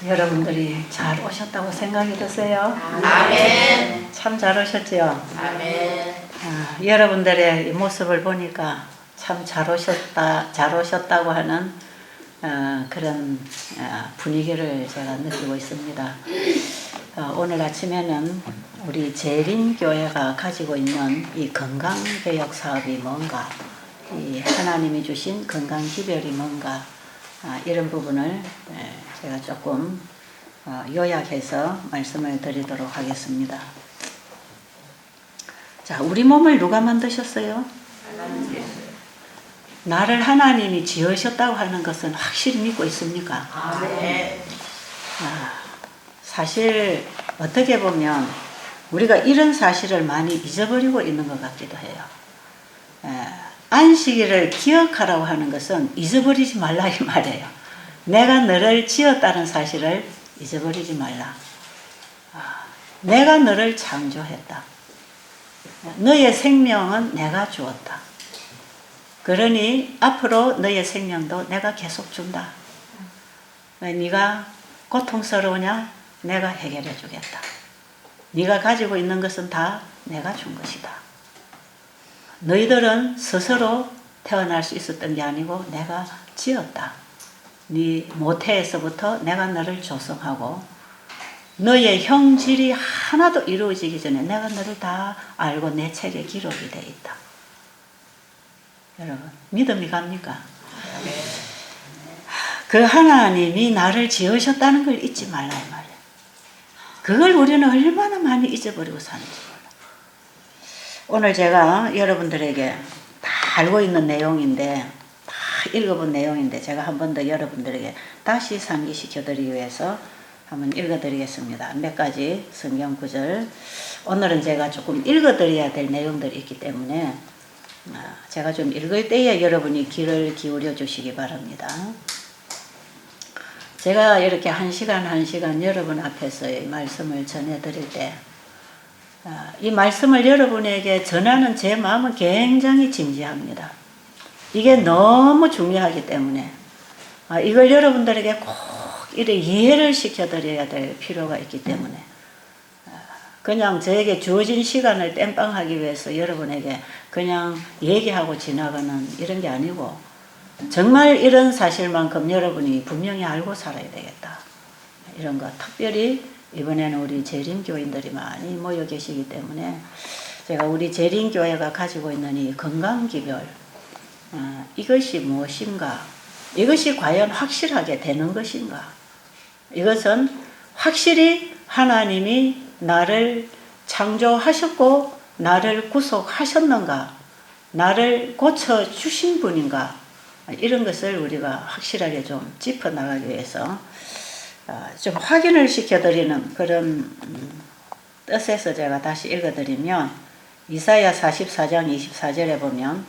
여러분들이 잘 오셨다고 생각이 드세요? 아멘. 참 잘 오셨죠? 아멘. 여러분들의 이 모습을 보니까 참 잘 오셨다고 하는 그런 분위기를 제가 느끼고 있습니다. 오늘 아침에는 우리 재림교회가 가지고 있는 이 건강개혁 사업이 뭔가, 이 하나님이 주신 건강기별이 뭔가, 이런 부분을 제가 조금 요약해서 말씀을 드리도록 하겠습니다. 자, 우리 몸을 누가 만드셨어요? 나를 하나님이 지으셨다고 하는 것은 확실히 믿고 있습니까? 아멘. 사실 어떻게 보면 우리가 이런 사실을 많이 잊어버리고 있는 것 같기도 해요. 안식일을 기억하라고 하는 것은 잊어버리지 말라 이 말이에요. 내가 너를 지었다는 사실을 잊어버리지 말라. 내가 너를 창조했다. 너의 생명은 내가 주었다. 그러니 앞으로 너의 생명도 내가 계속 준다. 네가 고통스러우냐? 내가 해결해 주겠다. 네가 가지고 있는 것은 다 내가 준 것이다. 너희들은 스스로 태어날 수 있었던 게 아니고 내가 지었다. 네 모태에서부터 내가 너를 조성하고 너의 형질이 하나도 이루어지기 전에 내가 너를 다 알고 내 책에 기록이 되어 있다. 여러분, 믿음이 갑니까? 그 하나님이 나를 지으셨다는 걸 잊지 말라 이 말이야. 그걸 우리는 얼마나 많이 잊어버리고 사는지 몰라. 오늘 제가 여러분들에게 다 알고 있는 내용인데, 다 읽어본 내용인데 제가 한 번 더 여러분들에게 다시 상기시켜 드리기 위해서 한번 읽어드리겠습니다. 몇 가지 성경 구절. 오늘은 제가 조금 읽어드려야 될 내용들이 있기 때문에 제가 좀 읽을 때에 여러분이 귀를 기울여 주시기 바랍니다. 제가 이렇게 한 시간 여러분 앞에서 이 말씀을 전해드릴 때, 이 말씀을 여러분에게 전하는 제 마음은 굉장히 진지합니다. 이게 너무 중요하기 때문에 이걸 여러분들에게 꼭 이렇게 이해를 시켜드려야 될 필요가 있기 때문에 그냥 저에게 주어진 시간을 땜빵하기 위해서 여러분에게 그냥 얘기하고 지나가는 이런 게 아니고 정말 이런 사실만큼 여러분이 분명히 알고 살아야 되겠다. 이런 거 특별히 이번에는 우리 재림교인들이 많이 모여 계시기 때문에 제가 우리 재림교회가 가지고 있는 이 건강기별, 이것이 무엇인가? 이것이 과연 확실하게 되는 것인가? 이것은 확실히 하나님이 나를 창조하셨고 나를 구속하셨는가? 나를 고쳐주신 분인가? 이런 것을 우리가 확실하게 좀 짚어나가기 위해서 좀 확인을 시켜드리는 그런 뜻에서 제가 다시 읽어드리면 이사야 44장 24절에 보면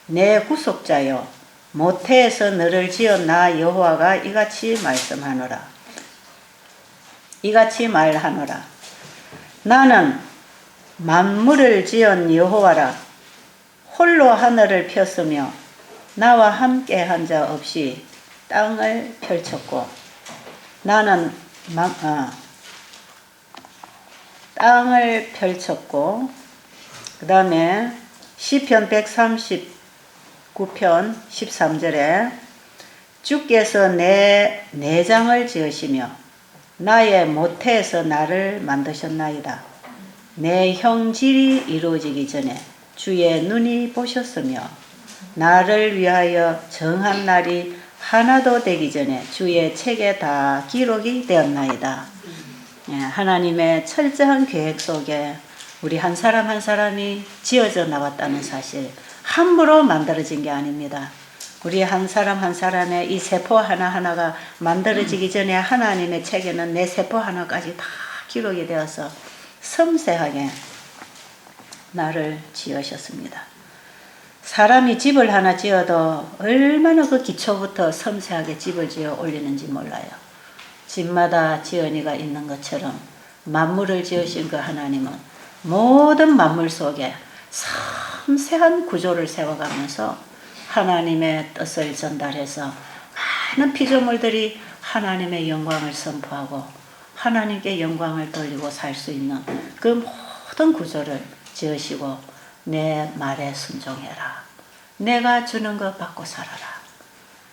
내 구속자여 모태에서 너를 지어 나 여호와가 이같이 말씀하노라. 이같이 말하노라. 나는 만물을 지은 여호와라. 홀로 하늘을 폈으며 나와 함께 한 자 없이 땅을 펼쳤고 나는 땅을 펼쳤고 그 다음에 시편 139편 13절에 주께서 내 내장을 지으시며 나의 모태에서 나를 만드셨나이다. 내 형질이 이루어지기 전에 주의 눈이 보셨으며 나를 위하여 정한 날이 하나도 되기 전에 주의 책에 다 기록이 되었나이다. 하나님의 철저한 계획 속에 우리 한 사람 한 사람이 지어져 나왔다는 사실, 함부로 만들어진 게 아닙니다. 우리 한 사람 한 사람의 이 세포 하나하나가 만들어지기 전에 하나님의 책에는 내 세포 하나까지 다 기록이 되어서 섬세하게 나를 지으셨습니다. 사람이 집을 하나 지어도 얼마나 그 기초부터 섬세하게 집을 지어 올리는지 몰라요. 집마다 지은이가 있는 것처럼 만물을 지으신 그 하나님은 모든 만물 속에 섬세한 구조를 세워가면서 하나님의 뜻을 전달해서 많은 피조물들이 하나님의 영광을 선포하고 하나님께 영광을 돌리고 살 수 있는 그 모든 구조를 지으시고 내 말에 순종해라. 내가 주는 것 받고 살아라.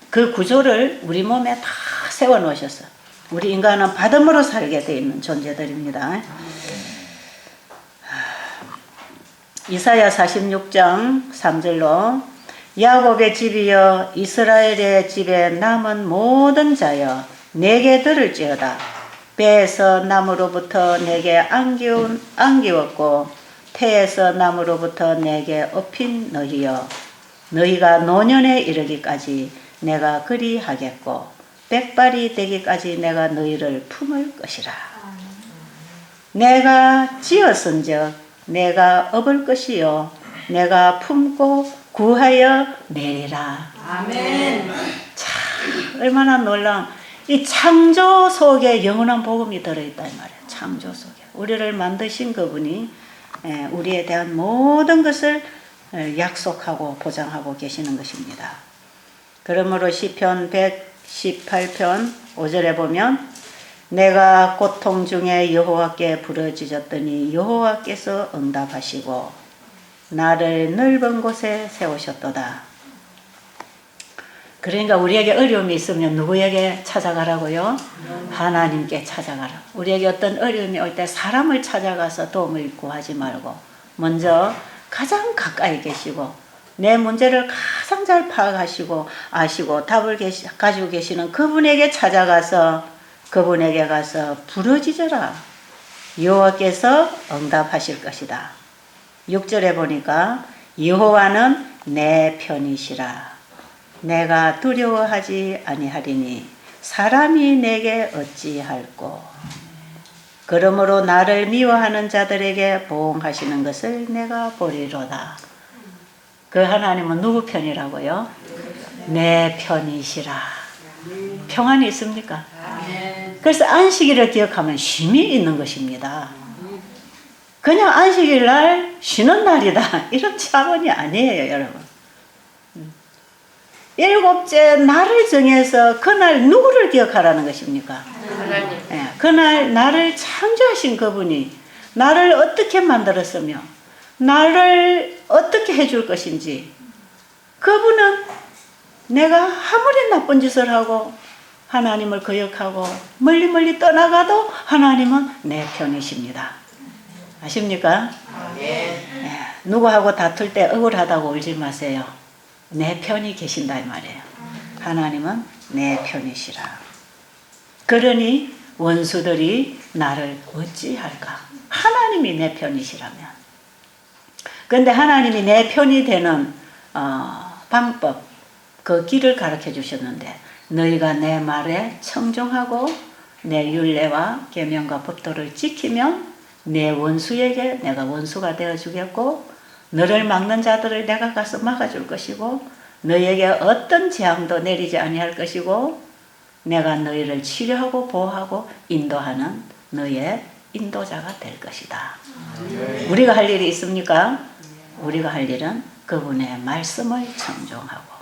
그 구조를 우리 몸에 다 세워놓으셨어. 우리 인간은 받음으로 살게 되어 있는 존재들입니다. 이사야 46장 3절로 야곱의 집이여 이스라엘의 집에 남은 모든 자여 내게 들을지어다. 배에서 나무로부터 내게 안기웠고 태에서 나무로부터 내게 업힌 너희여 너희가 노년에 이르기까지 내가 그리하겠고 백발이 되기까지 내가 너희를 품을 것이라. 내가 지었은즉 내가 업을 것이요 내가 품고 구하여 내리라. 아멘. 참 얼마나 놀라운 이 창조 속에 영원한 복음이 들어있다 이 말이에요. 창조 속에 우리를 만드신 그분이 우리에 대한 모든 것을 약속하고 보장하고 계시는 것입니다. 그러므로 시편 118편 5절에 보면 내가 고통 중에 여호와께 부르짖었더니 여호와께서 응답하시고 나를 넓은 곳에 세우셨도다. 그러니까 우리에게 어려움이 있으면 누구에게 찾아가라고요? 하나님께 찾아가라. 우리에게 어떤 어려움이 올 때 사람을 찾아가서 도움을 구하지 말고 먼저 가장 가까이 계시고 내 문제를 가장 잘 파악하시고 아시고 답을 가지고 계시는 그분에게 찾아가서 그분에게 가서 부르짖어라. 여호와께서 응답하실 것이다. 6절에 보니까 여호와는 내 편이시라. 내가 두려워하지 아니하리니 사람이 내게 어찌할꼬. 그러므로 나를 미워하는 자들에게 보응하시는 것을 내가 보리로다. 그 하나님은 누구 편이라고요? 내 편이시라. 평안이 있습니까? 그래서 안식일을 기억하면 쉼이 있는 것입니다. 그냥 안식일 날 쉬는 날이다 이런 차원이 아니에요, 여러분. 일곱째 날을 정해서 그날 누구를 기억하라는 것입니까? 하나님. 그날 나를 창조하신 그분이 나를 어떻게 만들었으며 나를 어떻게 해줄 것인지, 그분은 내가 아무리 나쁜 짓을 하고 하나님을 거역하고 멀리 떠나가도 하나님은 내 편이십니다. 아십니까? 누구하고 다툴 때 억울하다고 울지 마세요. 내 편이 계신다 이 말이에요. 하나님은 내 편이시라. 그러니 원수들이 나를 어찌할까? 하나님이 내 편이시라면. 그런데 하나님이 내 편이 되는 방법, 그 길을 가르쳐 주셨는데 너희가 내 말에 청종하고 내 율례와 계명과 법도를 지키면 내 원수에게 내가 원수가 되어주겠고 너를 막는 자들을 내가 가서 막아줄 것이고 너희에게 어떤 재앙도 내리지 아니할 것이고 내가 너희를 치료하고 보호하고 인도하는 너희의 인도자가 될 것이다. 우리가 할 일이 있습니까? 우리가 할 일은 그분의 말씀을 청종하고,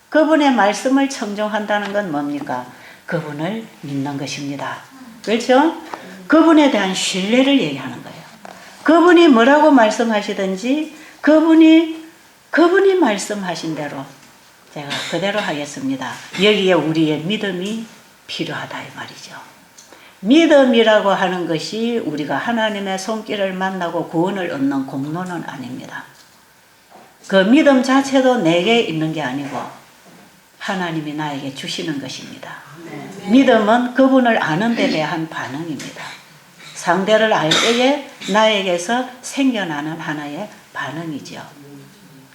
그분의 말씀을 청종한다는 건 뭡니까? 그분을 믿는 것입니다. 그렇죠? 그분에 대한 신뢰를 얘기하는 거예요. 그분이 뭐라고 말씀하시든지 그분이 말씀하신 대로 제가 그대로 하겠습니다. 여기에 우리의 믿음이 필요하다 이 말이죠. 믿음이라고 하는 것이 우리가 하나님의 손길을 만나고 구원을 얻는 공로는 아닙니다. 그 믿음 자체도 내게 있는 게 아니고 하나님이 나에게 주시는 것입니다. 믿음은 그분을 아는 데 대한 반응입니다. 상대를 알 때에 나에게서 생겨나는 하나의 반응이죠.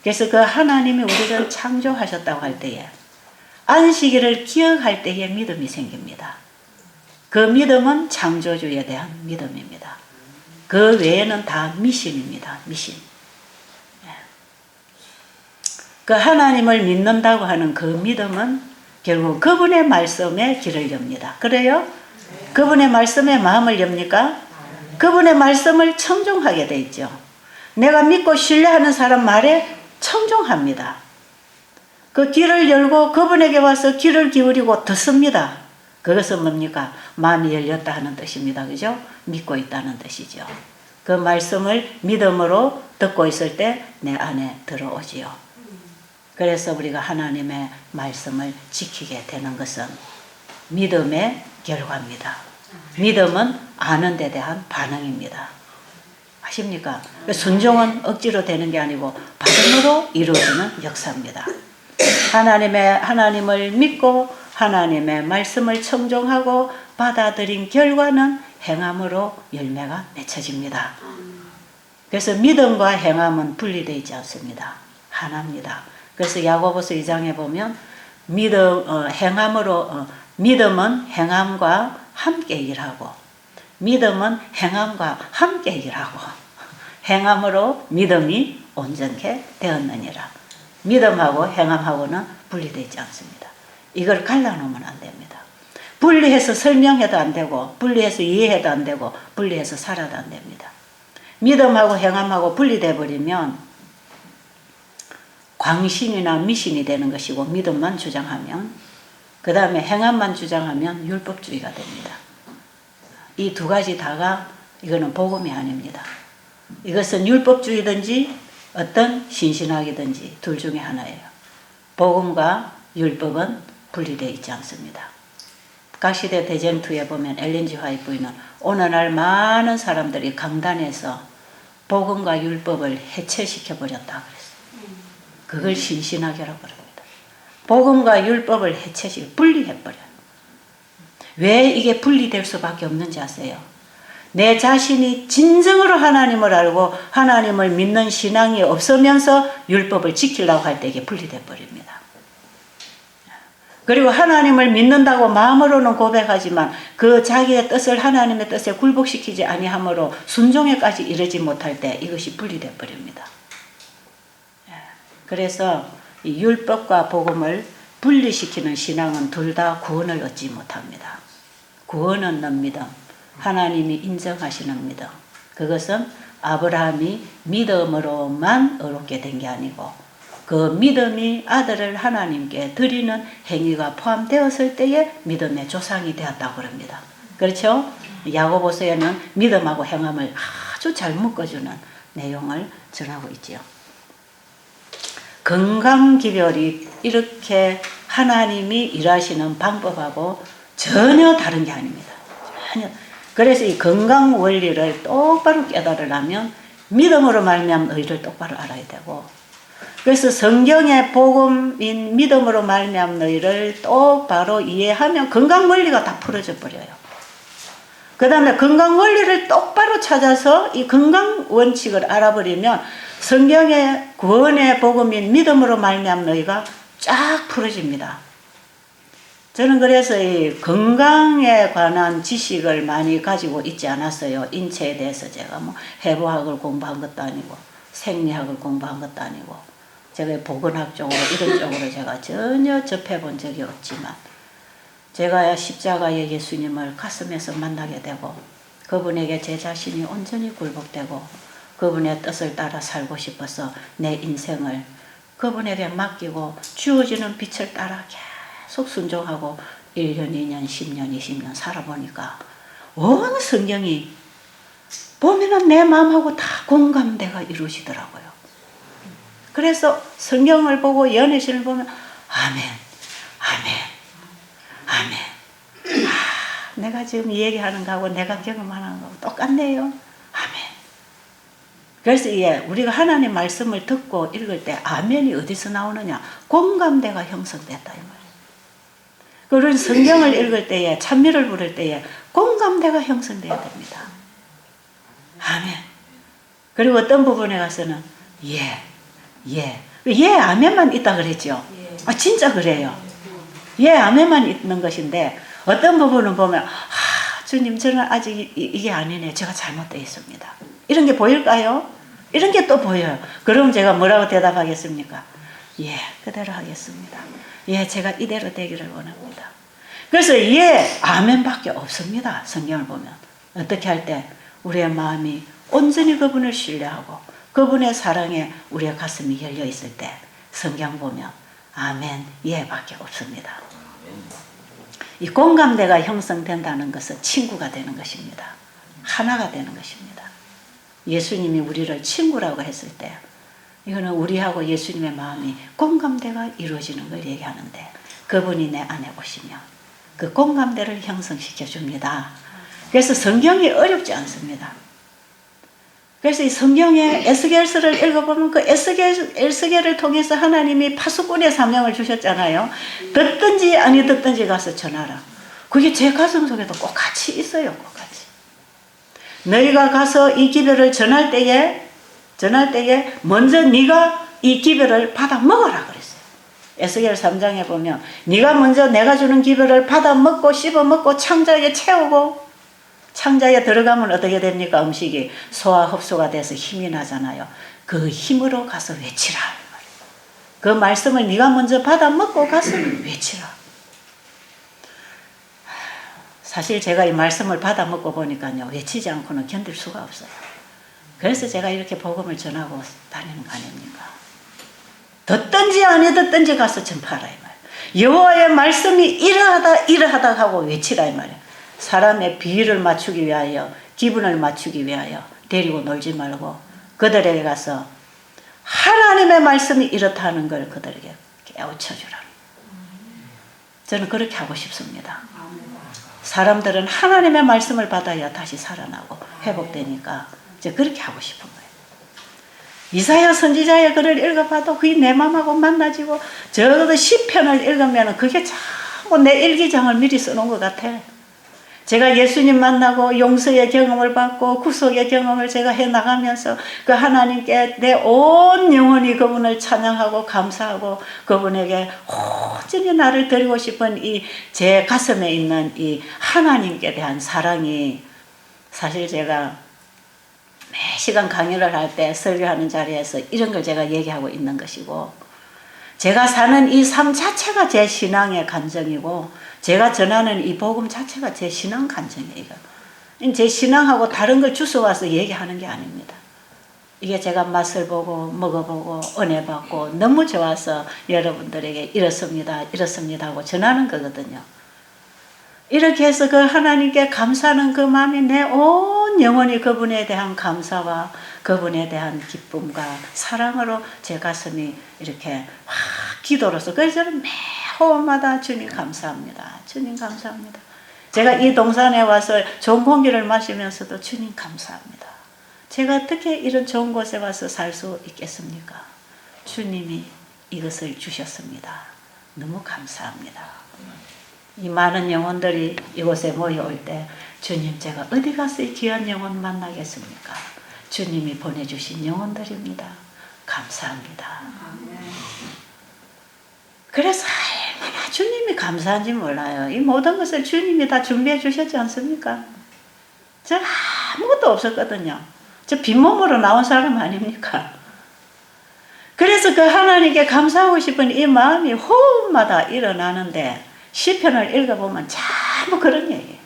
그래서 그 하나님이 우리를 창조하셨다고 할 때에 안식일을 기억할 때에 믿음이 생깁니다. 그 믿음은 창조주에 대한 믿음입니다. 그 외에는 다 미신입니다. 미신. 그 하나님을 믿는다고 하는 그 믿음은 결국 그분의 말씀에 길을 엽니다. 그래요? 그분의 말씀에 마음을 엽니까? 그분의 말씀을 청종하게 돼 있죠. 내가 믿고 신뢰하는 사람 말에 청종합니다. 그 귀를 열고 그분에게 와서 귀를 기울이고 듣습니다. 그것은 뭡니까? 마음이 열렸다 하는 뜻입니다. 그죠? 믿고 있다는 뜻이죠. 그 말씀을 믿음으로 듣고 있을 때 내 안에 들어오지요. 그래서 우리가 하나님의 말씀을 지키게 되는 것은 믿음의 결과입니다. 믿음은 아는 데 대한 반응입니다. 아십니까? 순종은 억지로 되는 게 아니고 받음으로 이루어지는 역사입니다. 하나님을 믿고 하나님의 말씀을 청종하고 받아들인 결과는 행함으로 열매가 맺혀집니다. 그래서 믿음과 행함은 분리되어 있지 않습니다. 하나입니다. 그래서 야고보서 2장에 보면 믿음은 행함과 함께 일하고 믿음은 행함과 함께 일하고 행함으로 믿음이 온전케 되었느니라. 믿음하고 행함하고는 분리되어 있지 않습니다. 이걸 갈라놓으면 안 됩니다. 분리해서 설명해도 안 되고 분리해서 이해해도 안 되고 분리해서 살아도 안 됩니다. 믿음하고 행함하고 분리돼 버리면 광신이나 미신이 되는 것이고 믿음만 주장하면 그 다음에 행함만 주장하면 율법주의가 됩니다. 이 두 가지 다가 이거는 복음이 아닙니다. 이것은 율법주의든지 어떤 신신학이든지 둘 중에 하나예요. 복음과 율법은 분리되어 있지 않습니다. 각시대 대쟁투에 보면 엘렌 G 화이트 부인은 오늘날 많은 사람들이 강단에서 복음과 율법을 해체시켜버렸다 그랬어요. 그걸 신신학이라고 그럽니다. 복음과 율법을 분리해버려요. 왜 이게 분리될 수밖에 없는지 아세요? 내 자신이 진정으로 하나님을 알고 하나님을 믿는 신앙이 없으면서 율법을 지키려고 할 때 이게 분리돼 버립니다. 그리고 하나님을 믿는다고 마음으로는 고백하지만 그 자기의 뜻을 하나님의 뜻에 굴복시키지 아니하므로 순종에까지 이르지 못할 때 이것이 분리돼 버립니다. 그래서 이 율법과 복음을 분리시키는 신앙은 둘 다 구원을 얻지 못합니다. 구원은 얻는 믿음, 하나님이 인정하시는 믿음. 그것은 아브라함이 믿음으로만 의롭게 된 게 아니고 그 믿음이 아들을 하나님께 드리는 행위가 포함되었을 때에 믿음의 조상이 되었다고 그럽니다. 그렇죠? 야고보서에는 믿음하고 행함을 아주 잘 묶어주는 내용을 전하고 있지요. 건강기별이 이렇게 하나님이 일하시는 방법하고 전혀 다른 게 아닙니다. 전혀. 그래서 이 건강 원리를 똑바로 깨달으려면 믿음으로 말미암은 의를 똑바로 알아야 되고 그래서 성경의 복음인 믿음으로 말미암은 의를 똑바로 이해하면 건강 원리가 다 풀어져 버려요. 그 다음에 건강 원리를 똑바로 찾아서 이 건강 원칙을 알아버리면 성경의 구원의 복음인 믿음으로 말미암은 의가 쫙 풀어집니다. 저는 그래서 이 건강에 관한 지식을 많이 가지고 있지 않았어요. 인체에 대해서 제가 뭐 해부학을 공부한 것도 아니고 생리학을 공부한 것도 아니고 제가 보건학 쪽으로 이런 쪽으로 제가 전혀 접해본 적이 없지만 제가 십자가의 예수님을 가슴에서 만나게 되고 그분에게 제 자신이 온전히 굴복되고 그분의 뜻을 따라 살고 싶어서 내 인생을 그분에게 맡기고 주어지는 빛을 따라 계속 순종하고 1년, 2년, 10년, 20년 살아보니까 온 성경이 보면은 내 마음하고 다 공감대가 이루어지더라고요. 그래서 성경을 보고 연애신을 보면 아멘, 아멘, 아멘. 내가 지금 얘기하는 거하고 내가 경험하는 거하고 똑같네요. 아멘. 그래서 우리가 하나님 말씀을 듣고 읽을 때 아멘이 어디서 나오느냐? 공감대가 형성됐다 이 말이에요. 그런 성경을 읽을 때에 찬미를 부를 때에 공감대가 형성돼야 됩니다. 아멘. 그리고 어떤 부분에 가서는 예, 아멘만 있다 그랬죠. 진짜 그래요. 예, 아멘만 있는 것인데 어떤 부분은 보면 주님 저는 아직 이게 아니네. 제가 잘못되어 있습니다. 이런 게 보일까요? 이런 게 또 보여요. 그럼 제가 뭐라고 대답하겠습니까? 예, 그대로 하겠습니다. 예, 제가 이대로 되기를 원합니다. 그래서 아멘밖에 없습니다. 성경을 보면. 어떻게 할 때 우리의 마음이 온전히 그분을 신뢰하고 그분의 사랑에 우리의 가슴이 열려 있을 때 성경 보면 아멘, 예밖에 없습니다. 이 공감대가 형성된다는 것은 친구가 되는 것입니다. 하나가 되는 것입니다. 예수님이 우리를 친구라고 했을 때 이거는 우리하고 예수님의 마음이 공감대가 이루어지는 걸 얘기하는데 그분이 내 안에 오시면 그 공감대를 형성시켜 줍니다. 그래서 성경이 어렵지 않습니다. 그래서 이 성경에 에스겔서를 읽어보면 그 에스겔을 통해서 하나님이 파수꾼의 사명을 주셨잖아요. 듣든지 아니 듣든지 가서 전하라. 그게 제 가슴 속에도 꼭 같이 있어요. 꼭 같이. 너희가 가서 이 기별을 전할 때에 먼저 네가 이 기별을 받아 먹어라 그랬어요. 에스겔 3장에 보면 네가 먼저 내가 주는 기별을 받아 먹고 씹어 먹고 창자에 채우고 창자에 들어가면 어떻게 됩니까? 음식이 소화 흡수가 돼서 힘이 나잖아요. 그 힘으로 가서 외치라. 그 말씀을 네가 먼저 받아 먹고 가서 외치라. 사실 제가 이 말씀을 받아 먹고 보니까요. 외치지 않고는 견딜 수가 없어요. 그래서 제가 이렇게 복음을 전하고 다니는 거 아닙니까? 듣든지 아니 듣든지 가서 전파하라 이 말이에요. 여호와의 말씀이 이러하다 하고 외치라 이 말이에요. 사람의 비위를 맞추기 위하여 기분을 맞추기 위하여 데리고 놀지 말고 그들에게 가서 하나님의 말씀이 이렇다는 걸 그들에게 깨우쳐주라. 저는 그렇게 하고 싶습니다. 사람들은 하나님의 말씀을 받아야 다시 살아나고 회복되니까 이제 그렇게 하고 싶은 거예요. 이사야 선지자의 글을 읽어봐도 그게 내 마음하고 만나지고 적어도 시편을 읽으면 그게 자꾸 내 일기장을 미리 써놓은 것 같아. 제가 예수님 만나고 용서의 경험을 받고 구속의 경험을 제가 해나가면서 그 하나님께 내 온 영혼이 그분을 찬양하고 감사하고 그분에게 온전히 나를 드리고 싶은 이 제 가슴에 있는 이 하나님께 대한 사랑이 사실 제가 매 시간 강의를 할 때 설교하는 자리에서 이런 걸 제가 얘기하고 있는 것이고 제가 사는 이 삶 자체가 제 신앙의 간증이고 제가 전하는 이 복음 자체가 제 신앙 간증이에요. 제 신앙하고 다른 걸 주워와서 얘기하는 게 아닙니다. 이게 제가 맛을 보고 먹어보고 은혜 받고 너무 좋아서 여러분들에게 이렇습니다 하고 전하는 거거든요. 이렇게 해서 그 하나님께 감사하는 그 마음이 내 온 영혼이 그분에 대한 감사와 그분에 대한 기쁨과 사랑으로 제 가슴이 이렇게 기도로서 그래서 저는 매 호흡마다 주님 감사합니다. 주님 감사합니다. 제가 이 동산에 와서 좋은 공기를 마시면서도 주님 감사합니다. 제가 어떻게 이런 좋은 곳에 와서 살 수 있겠습니까? 주님이 이것을 주셨습니다. 너무 감사합니다. 이 많은 영혼들이 이곳에 모여올 때 주님 제가 어디 가서 이 귀한 영혼 만나겠습니까? 주님이 보내주신 영혼들입니다. 감사합니다. 그래서 얼마나 주님이 감사한지 몰라요. 이 모든 것을 주님이 다 준비해 주셨지 않습니까? 저 아무것도 없었거든요. 저 빈몸으로 나온 사람 아닙니까? 그래서 그 하나님께 감사하고 싶은 이 마음이 호흡마다 일어나는데 시편을 읽어보면 전부 그런 얘기예요.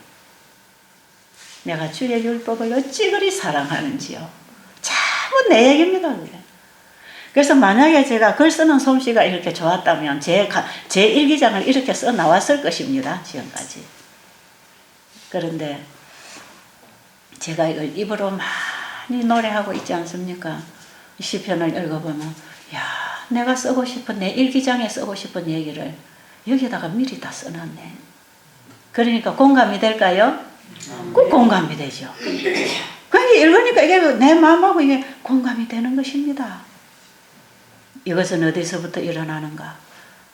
내가 주의 율법을 어찌 그리 사랑하는지요. 전부 내 얘기입니다. 그게. 그래서 만약에 제가 글 쓰는 솜씨가 이렇게 좋았다면 제 일기장을 이렇게 써 나왔을 것입니다. 지금까지. 그런데 제가 이걸 입으로 많이 노래하고 있지 않습니까? 시편을 읽어보면 야, 내가 쓰고 싶은 내 일기장에 쓰고 싶은 얘기를 여기다가 미리 다 써놨네. 그러니까 공감이 될까요? 꼭 공감이 되죠. 그러니까 읽으니까 이게 내 마음하고 이게 공감이 되는 것입니다. 이것은 어디서부터 일어나는가?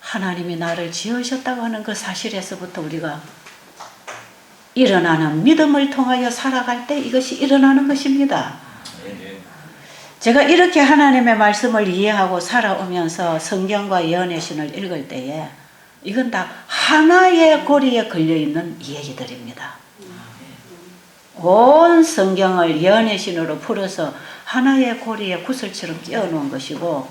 하나님이 나를 지으셨다고 하는 그 사실에서부터 우리가 일어나는 믿음을 통하여 살아갈 때 이것이 일어나는 것입니다. 제가 이렇게 하나님의 말씀을 이해하고 살아오면서 성경과 예언의 신을 읽을 때에 이건 다 하나의 고리에 걸려있는 얘기들입니다. 온 성경을 예언의 신으로 풀어서 하나의 고리에 구슬처럼 끼워놓은 것이고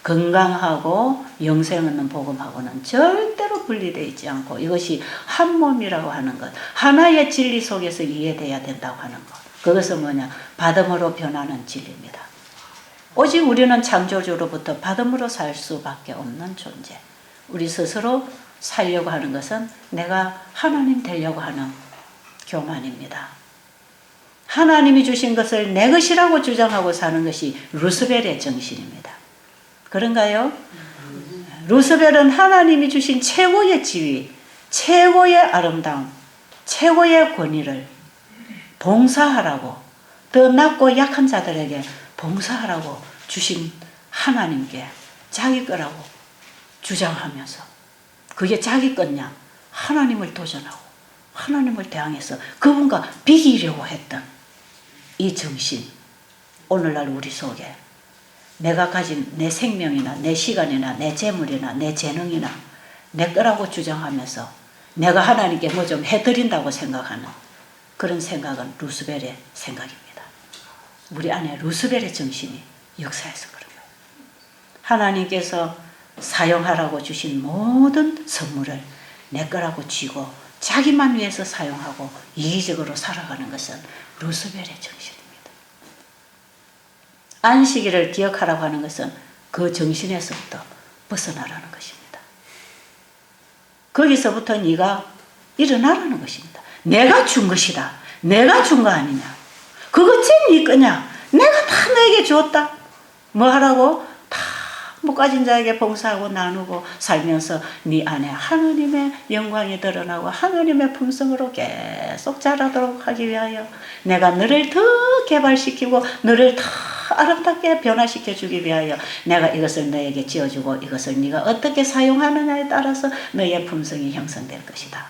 건강하고 영생 없는 복음하고는 절대로 분리되어 있지 않고 이것이 한 몸이라고 하는 것, 하나의 진리 속에서 이해돼야 된다고 하는 것. 그것은 뭐냐? 받음으로 변하는 진리입니다. 오직 우리는 창조주로부터 받음으로 살 수밖에 없는 존재. 우리 스스로 살려고 하는 것은 내가 하나님 되려고 하는 교만입니다. 하나님이 주신 것을 내 것이라고 주장하고 사는 것이 루스벨의 정신입니다. 그런가요? 루스벨은 하나님이 주신 최고의 지위, 최고의 아름다움, 최고의 권위를 봉사하라고, 더 낮고 약한 자들에게 봉사하라고 주신 하나님께 자기 거라고 주장하면서, 그게 자기 거냐? 하나님을 도전하고 하나님을 대항해서 그분과 비기려고 했던 이 정신, 오늘날 우리 속에 내가 가진 내 생명이나 내 시간이나 내 재물이나 내 재능이나 내 거라고 주장하면서 내가 하나님께 뭐 좀 해드린다고 생각하는 그런 생각은 루스벨의 생각입니다. 우리 안에 루스벨의 정신이 역사해서 그런 거예요. 하나님께서 사용하라고 주신 모든 선물을 내 거라고 쥐고 자기만 위해서 사용하고 이기적으로 살아가는 것은 루스벨의 정신입니다. 안식일을 기억하라고 하는 것은 그 정신에서부터 벗어나라는 것입니다. 거기서부터 네가 일어나라는 것입니다. 내가 준 것이다. 내가 준 거 아니냐. 그거 쟤네 거냐. 내가 다 너에게 주었다. 뭐 하라고? 다 못 가진 자에게 봉사하고 나누고 살면서 네 안에 하나님의 영광이 드러나고 하나님의 품성으로 계속 자라도록 하기 위하여 내가 너를 더 개발시키고 너를 더 아름답게 변화시켜 주기 위하여 내가 이것을 너에게 지어주고 이것을 네가 어떻게 사용하느냐에 따라서 너의 품성이 형성될 것이다.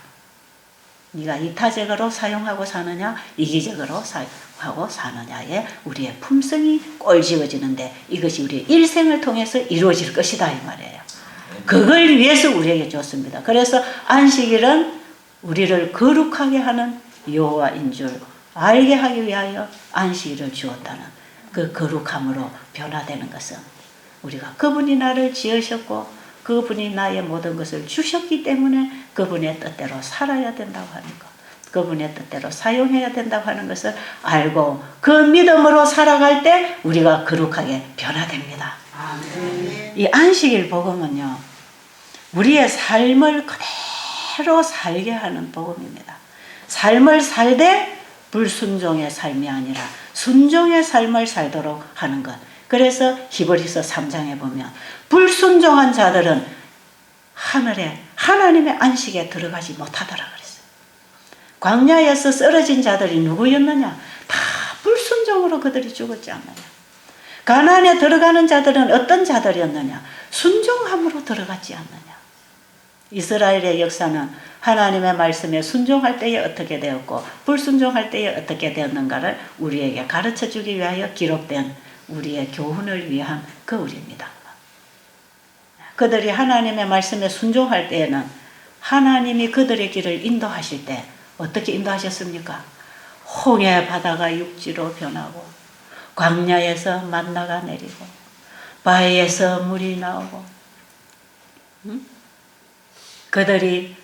네가 이타적으로 사용하고 사느냐 이기적으로 사용하고 사느냐에 우리의 품성이 꼴지어지는데 이것이 우리의 일생을 통해서 이루어질 것이다 이 말이에요. 그걸 위해서 우리에게 줬습니다. 그래서 안식일은 우리를 거룩하게 하는 여호와인 줄 알게 하기 위하여 안식일을 주었다는 그 거룩함으로 변화되는 것은 우리가 그분이 나를 지으셨고 그분이 나의 모든 것을 주셨기 때문에 그분의 뜻대로 살아야 된다고 하는 것, 그분의 뜻대로 사용해야 된다고 하는 것을 알고 그 믿음으로 살아갈 때 우리가 거룩하게 변화됩니다. 이 안식일 복음은요, 우리의 삶을 그대로 살게 하는 복음입니다. 삶을 살되 불순종의 삶이 아니라 순종의 삶을 살도록 하는 것. 그래서 히브리서 3장에 보면 불순종한 자들은 하늘에 하나님의 안식에 들어가지 못하더라 그랬어요. 광야에서 쓰러진 자들이 누구였느냐? 다 불순종으로 그들이 죽었지 않느냐. 가나안에 들어가는 자들은 어떤 자들이었느냐? 순종함으로 들어갔지 않느냐. 이스라엘의 역사는 하나님의 말씀에 순종할 때에 어떻게 되었고 불순종할 때에 어떻게 되었는가를 우리에게 가르쳐주기 위하여 기록된 우리의 교훈을 위한 거울입니다. 그들이 하나님의 말씀에 순종할 때에는 하나님이 그들의 길을 인도하실 때 어떻게 인도하셨습니까? 홍해 바다가 육지로 변하고 광야에서 만나가 내리고 바위에서 물이 나오고 그들이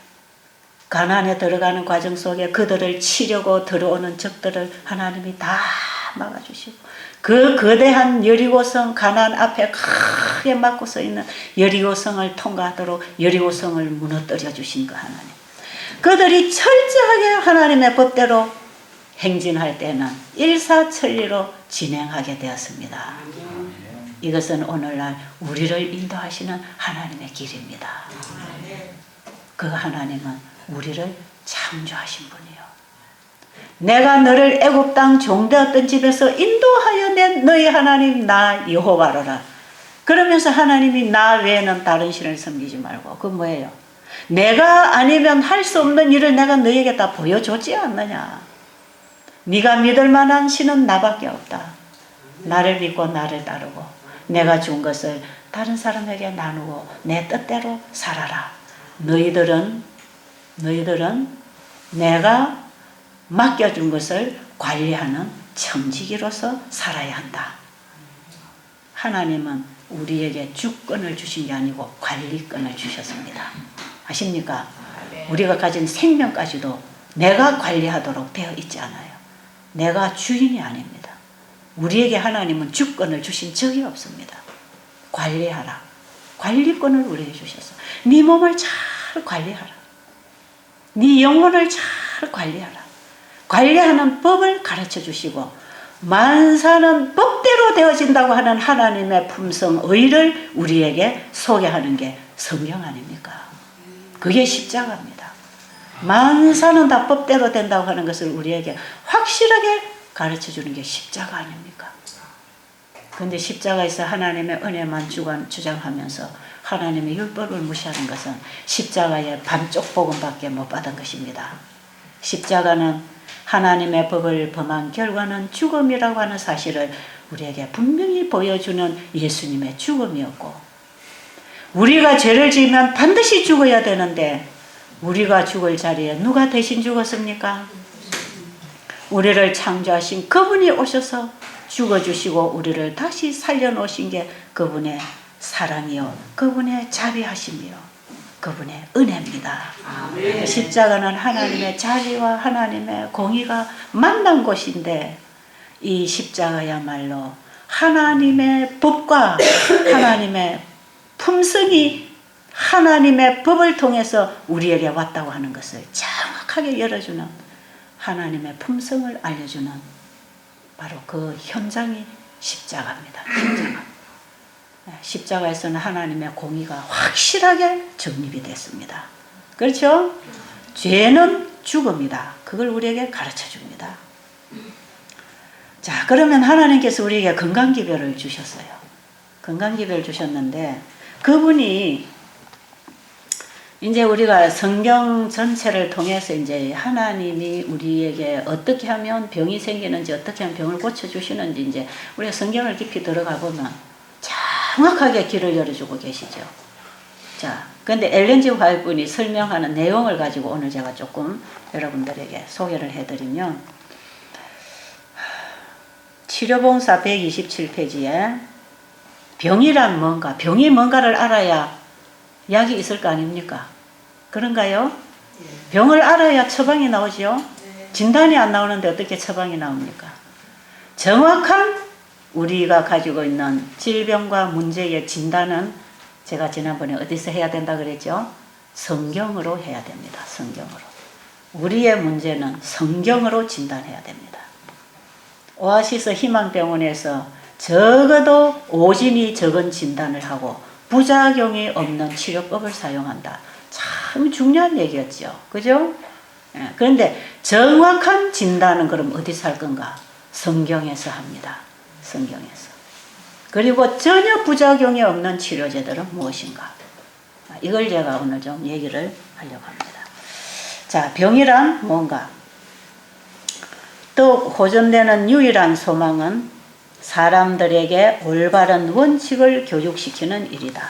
가나안에 들어가는 과정 속에 그들을 치려고 들어오는 적들을 하나님이 다 막아주시고 그 거대한 여리고성 가나안 앞에 크게 막고 서 있는 여리고성을 통과하도록 여리고성을 무너뜨려 주신 그 하나님. 그들이 철저하게 하나님의 법대로 행진할 때는 일사천리로 진행하게 되었습니다. 이것은 오늘날 우리를 인도하시는 하나님의 길입니다. 그 하나님은 우리를 창조하신 분이요. 내가 너를 애굽 땅 종되었던 집에서 인도하여 낸 너희 하나님 나 여호와로라. 그러면서 하나님이 나 외에는 다른 신을 섬기지 말고 그 뭐예요? 내가 아니면 할 수 없는 일을 내가 너에게 다 보여줬지 않느냐. 네가 믿을 만한 신은 나밖에 없다. 나를 믿고 나를 따르고 내가 준 것을 다른 사람에게 나누고 내 뜻대로 살아라. 너희들은 내가 맡겨준 것을 관리하는 청지기로서 살아야 한다. 하나님은 우리에게 주권을 주신 게 아니고 관리권을 주셨습니다. 아십니까? 우리가 가진 생명까지도 내가 관리하도록 되어 있지 않아요. 내가 주인이 아닙니다. 우리에게 하나님은 주권을 주신 적이 없습니다. 관리하라. 관리권을 우리에게 주셨어. 네 몸을 잘 관리하라. 네 영혼을 잘 관리하라. 관리하는 법을 가르쳐 주시고 만사는 법대로 되어진다고 하는 하나님의 품성 의를 우리에게 소개하는 게 성경 아닙니까? 그게 십자가입니다. 만사는 다 법대로 된다고 하는 것을 우리에게 확실하게 가르쳐 주는 게 십자가 아닙니까? 그런데 십자가에서 하나님의 은혜만 주장하면서 하나님의 율법을 무시하는 것은 십자가의 반쪽 복음밖에 못 받은 것입니다. 십자가는 하나님의 법을 범한 결과는 죽음이라고 하는 사실을 우리에게 분명히 보여주는 예수님의 죽음이었고, 우리가 죄를 지으면 반드시 죽어야 되는데 우리가 죽을 자리에 누가 대신 죽었습니까? 우리를 창조하신 그분이 오셔서 죽어주시고 우리를 다시 살려놓으신 게 그분의 사랑이요, 그분의 자비하심이요, 그분의 은혜입니다. 아멘. 십자가는 하나님의 자비와 하나님의 공의가 만난 곳인데, 이 십자가야말로 하나님의 법과 하나님의 품성이 하나님의 법을 통해서 우리에게 왔다고 하는 것을 정확하게 열어주는, 하나님의 품성을 알려주는 바로 그 현장이 십자가입니다. 십자가에서는 하나님의 공의가 확실하게 정립이 됐습니다. 그렇죠? 죄는 죽음이다. 그걸 우리에게 가르쳐 줍니다. 자, 그러면 하나님께서 우리에게 건강기별을 주셨어요. 건강기별을 주셨는데, 그분이 이제 우리가 성경 전체를 통해서 이제 하나님이 우리에게 어떻게 하면 병이 생기는지, 어떻게 하면 병을 고쳐주시는지, 이제 우리가 성경을 깊이 들어가 보면 정확하게 길을 열어주고 계시죠. 자, 근데 엘렌 G 화이트분이 설명하는 내용을 가지고 오늘 제가 조금 여러분들에게 소개를 해드리면, 치료봉사 127페이지에 병이란 뭔가, 병이 뭔가를 알아야 약이 있을 거 아닙니까? 그런가요? 병을 알아야 처방이 나오죠. 진단이 안 나오는데 어떻게 처방이 나옵니까? 정확한 우리가 가지고 있는 질병과 문제의 진단은 제가 지난번에 어디서 해야 된다 그랬죠? 성경으로 해야 됩니다. 성경으로. 우리의 문제는 성경으로 진단해야 됩니다. 오아시스 희망병원에서 적어도 오진이 적은 진단을 하고 부작용이 없는 치료법을 사용한다. 참 중요한 얘기였죠. 그죠? 예, 그런데 정확한 진단은 그럼 어디서 할 건가? 성경에서 합니다. 성경에서. 그리고 전혀 부작용이 없는 치료제들은 무엇인가? 이걸 제가 오늘 좀 얘기를 하려고 합니다. 자, 병이란 뭔가? 또 호전되는 유일한 소망은 사람들에게 올바른 원칙을 교육시키는 일이다.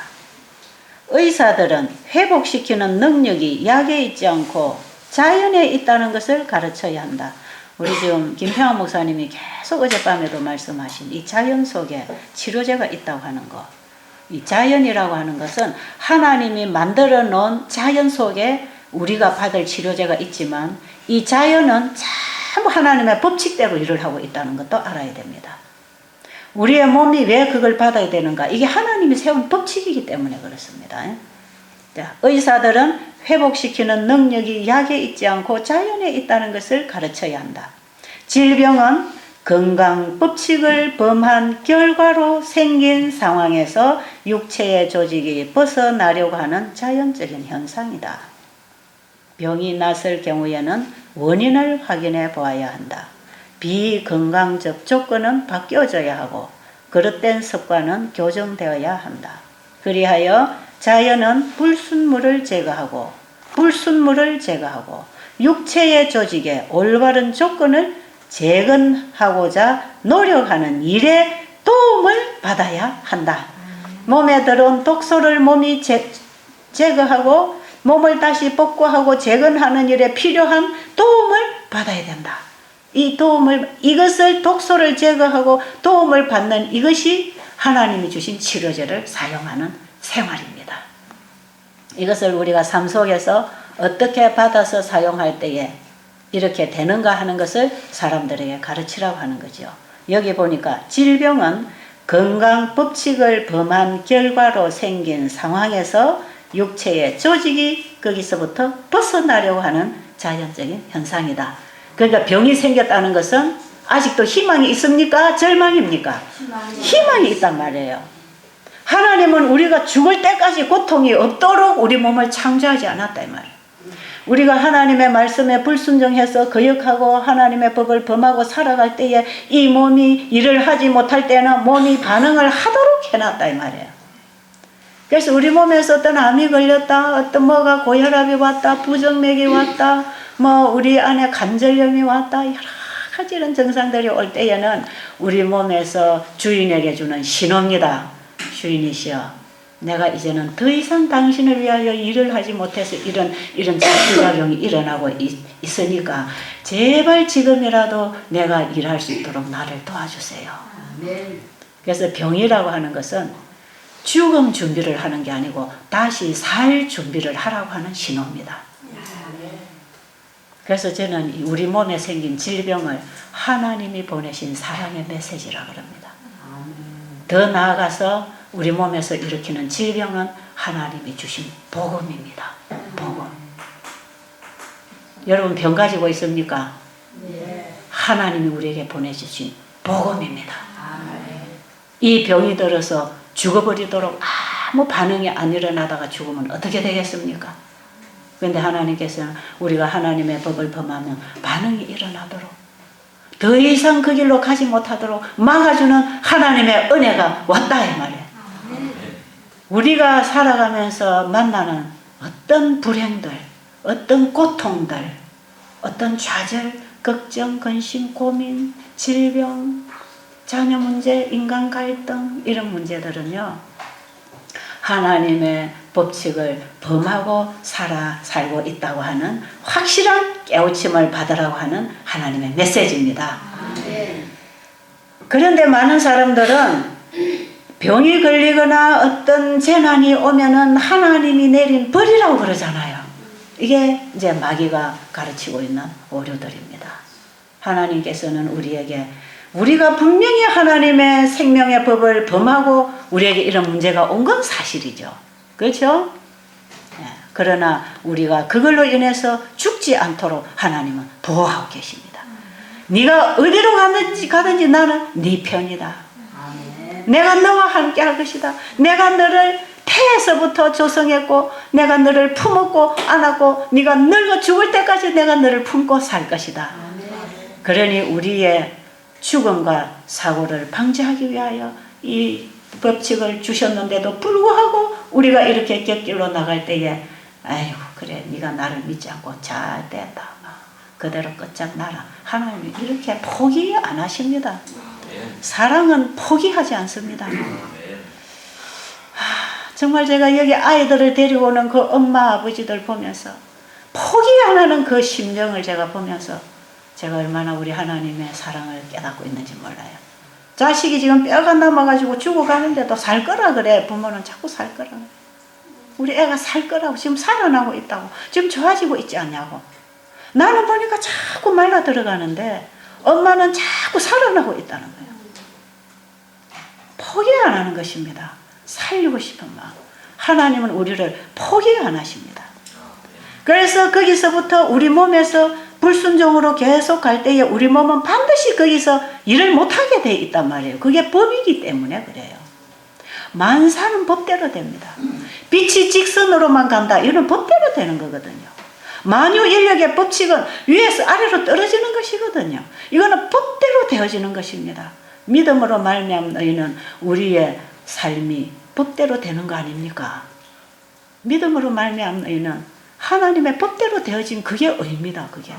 의사들은 회복시키는 능력이 약에 있지 않고 자연에 있다는 것을 가르쳐야 한다. 우리 지금 김평환 목사님이 계속 어젯밤에도 말씀하신 이 자연 속에 치료제가 있다고 하는 것. 이 자연이라고 하는 것은 하나님이 만들어 놓은 자연 속에 우리가 받을 치료제가 있지만, 이 자연은 전부 하나님의 법칙대로 일을 하고 있다는 것도 알아야 됩니다. 우리의 몸이 왜 그걸 받아야 되는가? 이게 하나님이 세운 법칙이기 때문에 그렇습니다. 자, 의사들은 회복시키는 능력이 약에 있지 않고 자연에 있다는 것을 가르쳐야 한다. 질병은 건강 법칙을 범한 결과로 생긴 상황에서 육체의 조직이 벗어나려고 하는 자연적인 현상이다. 병이 났을 경우에는 원인을 확인해 보아야 한다. 비건강적 조건은 바뀌어져야 하고 그릇된 습관은 교정되어야 한다. 그리하여 자연은 불순물을 제거하고 육체의 조직에 올바른 조건을 재건하고자 노력하는 일에 도움을 받아야 한다. 몸에 들어온 독소를 몸이 제거하고 몸을 다시 복구하고 재건하는 일에 필요한 도움을 받아야 된다. 이것을 독소를 제거하고 도움을 받는 이것이 하나님이 주신 치료제를 사용하는 생활입니다. 이것을 우리가 삶 속에서 어떻게 받아서 사용할 때에 이렇게 되는가 하는 것을 사람들에게 가르치라고 하는 거죠. 여기 보니까 질병은 건강 법칙을 범한 결과로 생긴 상황에서 육체의 조직이 거기서부터 벗어나려고 하는 자연적인 현상이다. 그러니까 병이 생겼다는 것은 아직도 희망이 있습니까? 절망입니까? 희망이 있단 말이에요. 하나님은 우리가 죽을 때까지 고통이 없도록 우리 몸을 창조하지 않았다 이 말이에요. 우리가 하나님의 말씀에 불순종해서 거역하고 하나님의 법을 범하고 살아갈 때에 이 몸이 일을 하지 못할 때는 몸이 반응을 하도록 해놨다 이 말이에요. 그래서 우리 몸에서 어떤 암이 걸렸다, 어떤 뭐가 고혈압이 왔다, 부정맥이 왔다, 뭐 우리 안에 관절염이 왔다, 여러 가지 이런 증상들이 올 때에는 우리 몸에서 주인에게 주는 신호입니다. 주인이시여, 내가 이제는 더 이상 당신을 위하여 일을 하지 못해서 이런 자기작용이 일어나고 있으니까 제발 지금이라도 내가 일할 수 있도록 나를 도와주세요. 그래서 병이라고 하는 것은 죽음 준비를 하는 게 아니고 다시 살 준비를 하라고 하는 신호입니다. 그래서 저는 우리 몸에 생긴 질병을 하나님이 보내신 사랑의 메시지라 그럽니다. 더 나아가서 우리 몸에서 일으키는 질병은 하나님이 주신 복음입니다. 복음. 여러분 병 가지고 있습니까? 하나님이 우리에게 보내주신 복음입니다. 이 병이 들어서 죽어버리도록 아무 반응이 안 일어나다가 죽으면 어떻게 되겠습니까? 그런데 하나님께서는 우리가 하나님의 법을 범하면 반응이 일어나도록, 더 이상 그 길로 가지 못하도록 막아주는 하나님의 은혜가 왔다 이 말이에요. 우리가 살아가면서 만나는 어떤 불행들, 어떤 고통들, 어떤 좌절, 걱정, 근심, 고민, 질병, 자녀 문제, 인간 갈등 이런 문제들은요, 하나님의 법칙을 범하고 살고 있다고 하는 확실한 깨우침을 받으라고 하는 하나님의 메시지입니다. 그런데 많은 사람들은 병이 걸리거나 어떤 재난이 오면은 하나님이 내린 벌이라고 그러잖아요. 이게 이제 마귀가 가르치고 있는 오류들입니다. 하나님께서는 우리가 분명히 하나님의 생명의 법을 범하고 우리에게 이런 문제가 온 건 사실이죠. 그렇죠? 그러나 우리가 그걸로 인해서 죽지 않도록 하나님은 보호하고 계십니다. 네가 어디로 가든지 나는 네 편이다. 내가 너와 함께 할 것이다. 내가 너를 태에서부터 조성했고 내가 너를 품었고 안았고 네가 늙어 죽을 때까지 내가 너를 품고 살 것이다. 그러니 우리의 죽음과 사고를 방지하기 위하여 이 법칙을 주셨는데도 불구하고 우리가 이렇게 곁길로 나갈 때에 아이고 그래 네가 나를 믿지 않고 잘 됐다. 그대로 끝장 나라. 하나님이 이렇게 포기 안 하십니다. 사랑은 포기하지 않습니다. 정말 제가 여기 아이들을 데리고 오는 그 엄마 아버지들 보면서 포기 안 하는 그 심정을 제가 보면서 제가 얼마나 우리 하나님의 사랑을 깨닫고 있는지 몰라요. 자식이 지금 뼈가 남아가지고 죽어가는데도 살 거라 그래. 부모는 자꾸 살 거라 그래. 우리 애가 살 거라고 지금 살아나고 있다고. 지금 좋아지고 있지 않냐고. 나는 보니까 자꾸 말라 들어가는데 엄마는 자꾸 살아나고 있다는 거예요. 포기 안 하는 것입니다. 살리고 싶은 마음. 하나님은 우리를 포기 안 하십니다. 그래서 거기서부터 우리 몸에서 불순종으로 계속 갈 때에 우리 몸은 반드시 거기서 일을 못하게 돼 있단 말이에요. 그게 법이기 때문에 그래요. 만사는 법대로 됩니다. 빛이 직선으로만 간다. 이건 법대로 되는 거거든요. 만유인력의 법칙은 위에서 아래로 떨어지는 것이거든요. 이거는 법대로 되어지는 것입니다. 믿음으로 말미암아 너희는 우리의 삶이 법대로 되는 거 아닙니까? 믿음으로 말미암아 너희는 하나님의 법대로 되어진 그게 의미다. 그게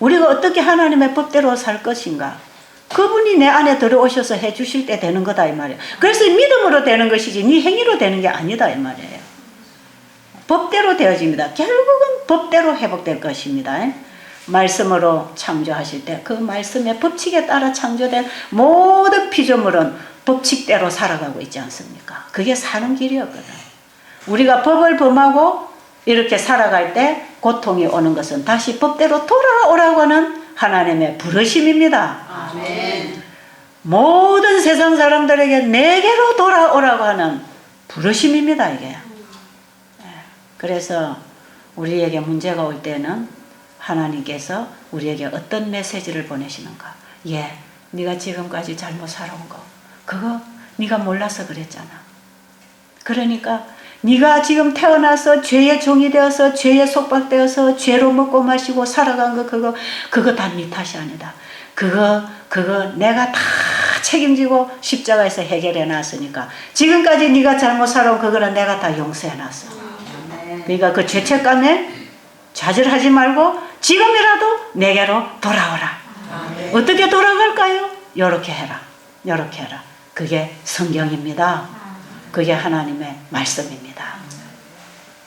우리가 어떻게 하나님의 법대로 살 것인가? 그분이 내 안에 들어오셔서 해주실 때 되는 거다 이 말이에요. 그래서 믿음으로 되는 것이지 네 행위로 되는 게 아니다 이 말이에요. 법대로 되어집니다. 결국은 법대로 회복될 것입니다. 말씀으로 창조하실 때 그 말씀의 법칙에 따라 창조된 모든 피조물은 법칙대로 살아가고 있지 않습니까? 그게 사는 길이었거든. 우리가 법을 범하고 이렇게 살아갈 때 고통이 오는 것은 다시 법대로 돌아오라고 하는 하나님의 부르심입니다. 아멘. 모든 세상 사람들에게 내게로 돌아오라고 하는 부르심입니다. 이게 그래서 우리에게 문제가 올 때는 하나님께서 우리에게 어떤 메시지를 보내시는가. 네가 지금까지 잘못 살아온 거 그거 네가 몰라서 그랬잖아. 그러니까 네가 지금 태어나서 죄의 종이 되어서 죄에 속박되어서 죄로 먹고 마시고 살아간 거 그거 다 네 탓이 아니다. 그거 내가 다 책임지고 십자가에서 해결해 놨으니까 지금까지 네가 잘못 살아온 그거는 내가 다 용서해 놨어. 그러니까 그 죄책감에 좌절하지 말고 지금이라도 내게로 돌아오라. 어떻게 돌아갈까요? 요렇게 해라. 요렇게 해라. 그게 성경입니다. 그게 하나님의 말씀입니다.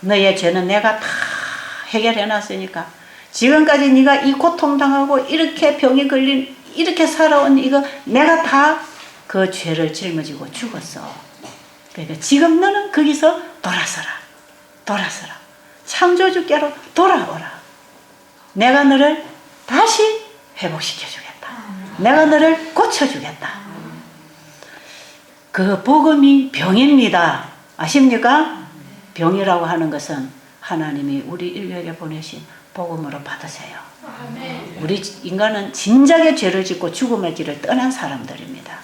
너의 죄는 내가 다 해결해 놨으니까 지금까지 네가 이 고통당하고 이렇게 병이 걸린 이렇게 살아온 이거 내가 다 그 죄를 짊어지고 죽었어. 그러니까 지금 너는 거기서 돌아서라. 창조주께로 돌아오라. 내가 너를 다시 회복시켜 주겠다. 내가 너를 고쳐주겠다. 그 복음이 병입니다. 아십니까? 병이라고 하는 것은 하나님이 우리 인류에게 보내신 복음으로 받으세요. 우리 인간은 진작에 죄를 짓고 죽음의 길을 떠난 사람들입니다.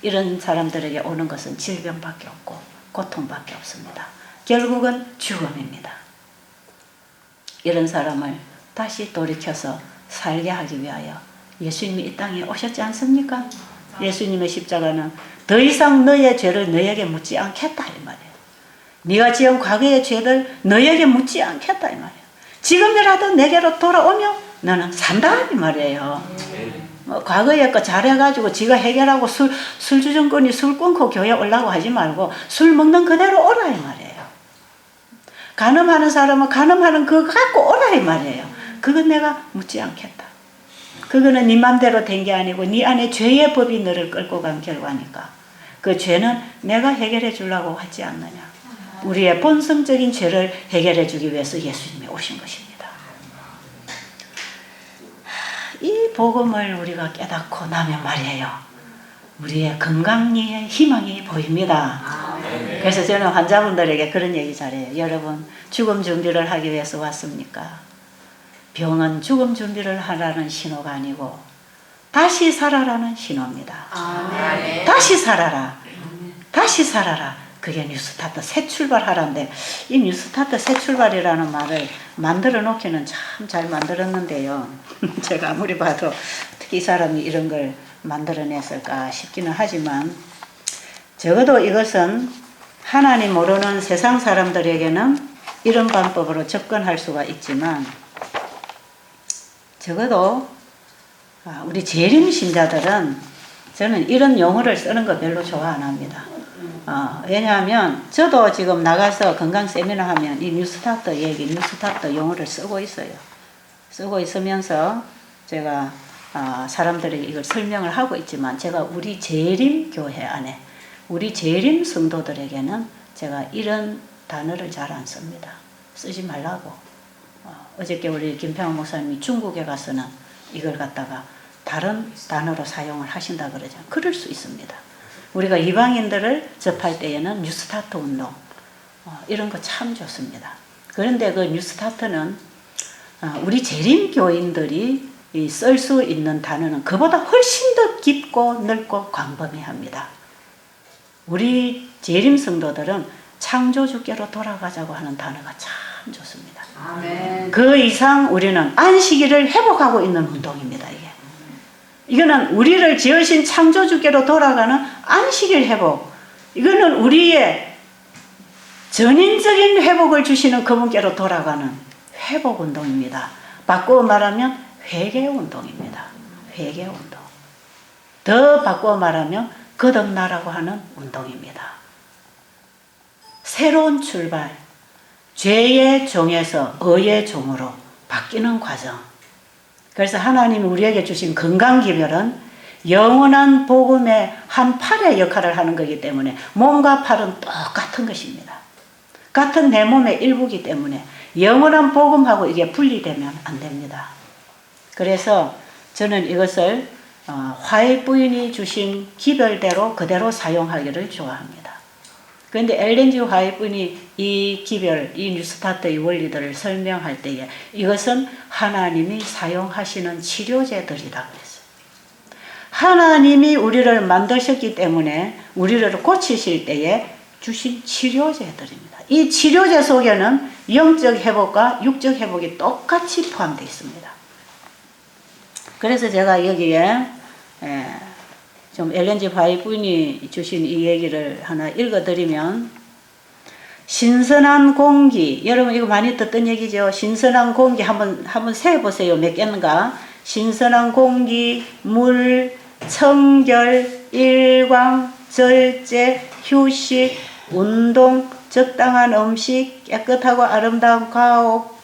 이런 사람들에게 오는 것은 질병밖에 없고 고통밖에 없습니다. 결국은 죽음입니다. 이런 사람을 다시 돌이켜서 살게 하기 위하여 예수님이 이 땅에 오셨지 않습니까? 예수님의 십자가는 더 이상 너의 죄를 너에게 묻지 않겠다 이 말이에요. 네가 지은 과거의 죄를 너에게 묻지 않겠다 이 말이에요. 지금이라도 내게로 돌아오면 너는 산다 이 말이에요. 과거에 거 잘해가지고 지가 해결하고 술주정꾼이 술 끊고 교회 오려고 하지 말고 술 먹는 그대로 오라 이 말이에요. 간음하는 사람은 간음하는 그거 갖고 오라 이 말이에요. 그건 내가 묻지 않겠다. 그거는 네 맘대로 된 게 아니고 네 안에 죄의 법이 너를 끌고 간 결과니까 그 죄는 내가 해결해 주려고 하지 않느냐. 우리의 본성적인 죄를 해결해 주기 위해서 예수님이 오신 것입니다. 이 복음을 우리가 깨닫고 나면 말이에요. 우리의 건강의 희망이 보입니다. 그래서 저는 환자분들에게 그런 얘기 잘해요. 여러분 죽음 준비를 하기 위해서 왔습니까? 병은 죽음 준비를 하라는 신호가 아니고 다시 살아라는 신호입니다. 다시 살아라. 다시 살아라. 그게 뉴스타트 새 출발하라는데 이 뉴스타트 새 출발이라는 말을 만들어 놓기는 참 잘 만들었는데요. 제가 아무리 봐도 어떻게 이 사람이 이런 걸 만들어냈을까 싶기는 하지만 적어도 이것은 하나님 모르는 세상 사람들에게는 이런 방법으로 접근할 수가 있지만 적어도 우리 재림 신자들은 저는 이런 용어를 쓰는 거 별로 좋아 안 합니다. 왜냐하면 저도 지금 나가서 건강 세미나 하면 이 뉴스타트 얘기, 뉴스타트 용어를 쓰고 있어요. 쓰고 있으면서 제가 사람들에게 이걸 설명을 하고 있지만 제가 우리 재림 교회 안에 우리 재림 성도들에게는 제가 이런 단어를 잘 안 씁니다. 쓰지 말라고. 어저께 우리 김평호 목사님이 중국에 가서는 이걸 갖다가 다른 단어로 사용을 하신다 그러죠. 그럴 수 있습니다. 우리가 이방인들을 접할 때에는 뉴스타트 운동 이런 거 참 좋습니다. 그런데 그 뉴스타트는 우리 재림교인들이 쓸 수 있는 단어는 그보다 훨씬 더 깊고 넓고 광범위합니다. 우리 재림 성도들은 창조주께로 돌아가자고 하는 단어가 참 좋습니다. 아멘. 그 이상 우리는 안식일을 회복하고 있는 운동입니다. 이거는 우리를 지으신 창조주께로 돌아가는 안식일 회복. 이거는 우리의 전인적인 회복을 주시는 그분께로 돌아가는 회복 운동입니다. 바꾸어 말하면 회개 운동입니다. 회개 운동. 더 바꾸어 말하면 거듭나라고 하는 운동입니다. 새로운 출발. 죄의 종에서 의의 종으로 바뀌는 과정. 그래서 하나님이 우리에게 주신 건강기별은 영원한 복음의 한 팔의 역할을 하는 거기 때문에 몸과 팔은 똑같은 것입니다. 같은 내 몸의 일부이기 때문에 영원한 복음하고 이게 분리되면 안 됩니다. 그래서 저는 이것을 화해 부인이 주신 기별대로 그대로 사용하기를 좋아합니다. 그런데 엘렌 G 화이트 부인이 이 기별, 이 뉴스타트의 원리들을 설명할 때에 이것은 하나님이 사용하시는 치료제들이다 그랬어요. 하나님이 우리를 만드셨기 때문에 우리를 고치실 때에 주신 치료제들입니다. 이 치료제 속에는 영적 회복과 육적 회복이 똑같이 포함되어 있습니다. 그래서 제가 여기에 좀 엘렌 G 화이트분이 주신 이 얘기를 하나 읽어드리면, 신선한 공기, 여러분 이거 많이 듣던 얘기죠. 신선한 공기 한번 세어보세요. 몇 개인가. 신선한 공기, 물, 청결, 일광, 절제, 휴식, 운동, 적당한 음식, 깨끗하고 아름다운 가옥,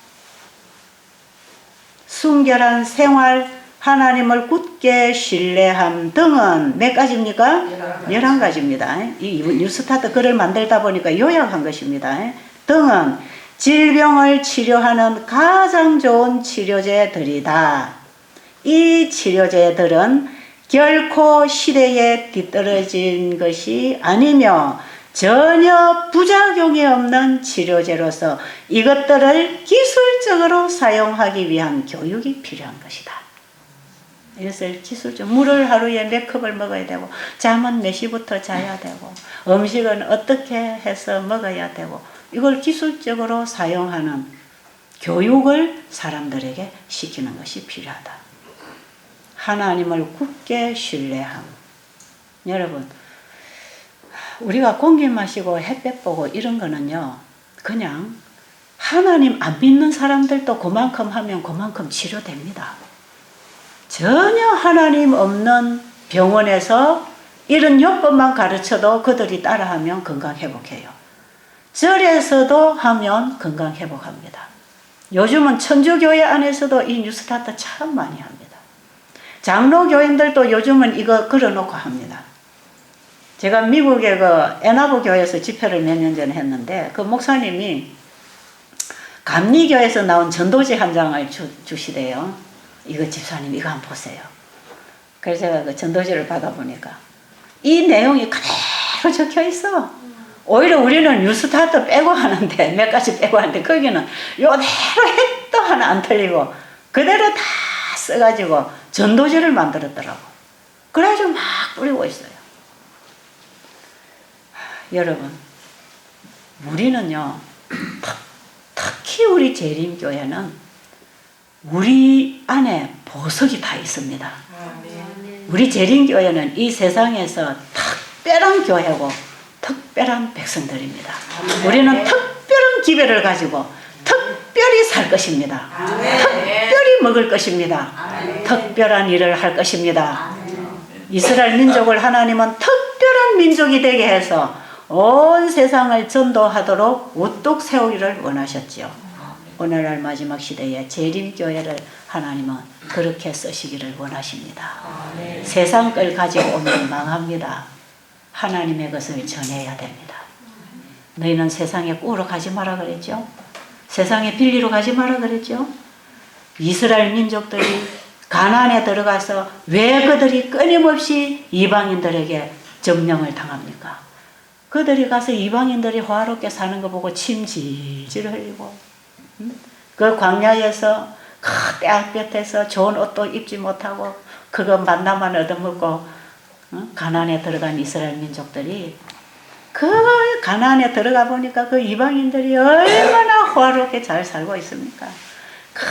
순결한 생활, 하나님을 굳게 신뢰함 등은 몇 가지입니까? 11가지입니다. 이 뉴스타트 글을 만들다 보니까 요약한 것입니다. 등은 질병을 치료하는 가장 좋은 치료제들이다. 이 치료제들은 결코 시대에 뒤떨어진 것이 아니며 전혀 부작용이 없는 치료제로서 이것들을 기술적으로 사용하기 위한 교육이 필요한 것이다. 이것을 기술적, 물을 하루에 몇 컵을 먹어야 되고, 잠은 몇 시부터 자야 되고, 음식은 어떻게 해서 먹어야 되고, 이걸 기술적으로 사용하는 교육을 사람들에게 시키는 것이 필요하다. 하나님을 굳게 신뢰함. 여러분, 우리가 공기 마시고 햇볕 보고 이런 거는요, 그냥 하나님 안 믿는 사람들도 그만큼 하면 그만큼 치료됩니다. 전혀 하나님 없는 병원에서 이런 요법만 가르쳐도 그들이 따라하면 건강 회복해요. 절에서도 하면 건강 회복합니다. 요즘은 천주교회 안에서도 이 뉴스타트 참 많이 합니다. 장로교인들도 요즘은 이거 걸어놓고 합니다. 제가 미국의 그 애나부 교회에서 집회를 몇 년 전에 했는데, 그 목사님이 감리교에서 나온 전도지 한 장을 주시대요. 이거 집사님 이거 한번 보세요. 그래서 제가 그 전도지를 받아보니까 이 내용이 그대로 적혀 있어. 오히려 우리는 뉴스타트 빼고 하는데, 몇 가지 빼고 하는데, 거기는 요대로 해도 하나 안 틀리고 그대로 다 써가지고 전도지를 만들었더라고. 그래가지고 막 뿌리고 있어요. 여러분, 우리는요, 특히 우리 재림교회는 우리 안에 보석이 다 있습니다. 우리 재림교회는 이 세상에서 특별한 교회고 특별한 백성들입니다. 우리는 특별한 기별을 가지고 특별히 살 것입니다. 특별히 먹을 것입니다. 특별한 일을 할 것입니다. 이스라엘 민족을 하나님은 특별한 민족이 되게 해서 온 세상을 전도하도록 우뚝 세우기를 원하셨지요. 오늘날 마지막 시대에 재림교회를 하나님은 그렇게 쓰시기를 원하십니다. 세상 걸 가지고 오면 망합니다. 하나님의 것을 전해야 됩니다. 너희는 세상의 꿀로 가지 마라 그랬죠? 세상의 빌리로 가지 마라 그랬죠? 이스라엘 민족들이 가나안에 들어가서 왜 그들이 끊임없이 이방인들에게 점령을 당합니까? 그들이 가서 이방인들이 화롭게 사는 거 보고 침 질질 흘리고, 그 광야에서 그 떼약볕에서 좋은 옷도 입지 못하고 그거 만나만 얻어먹고 가나안에 들어간 이스라엘 민족들이, 그 가나안에 들어가 보니까 그 이방인들이 얼마나 화롭게 잘 살고 있습니까? 그